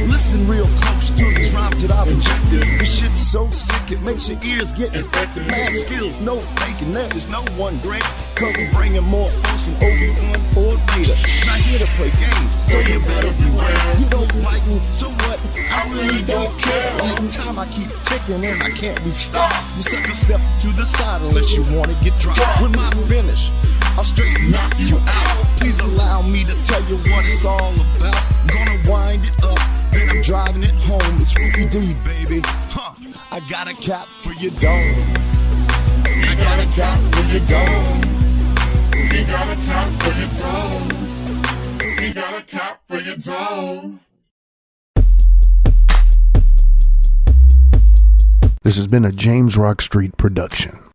Listen real close to these rhymes that I've injected. This shit's so sick it makes your ears get infected. Mad skills, no faking, there is no one great. Cause I'm bringing more folks than Obi-Wan or Vader. Not here to play games, so you better beware. You don't like me, so what? I really don't care. Like time I keep ticking and I can't be stopped. You sucker step to the side unless you wanna get dropped. With my finish, I'll straight knock you out. Please allow me to tell you what it's all about. I'm gonna wind it up, then I'm driving it home. It's Wolfie D, baby. I got a cap for your dome. I got a cap for your dome. We got a cap for your dome. We got a cap for your dome. This has been a James Rock Street production.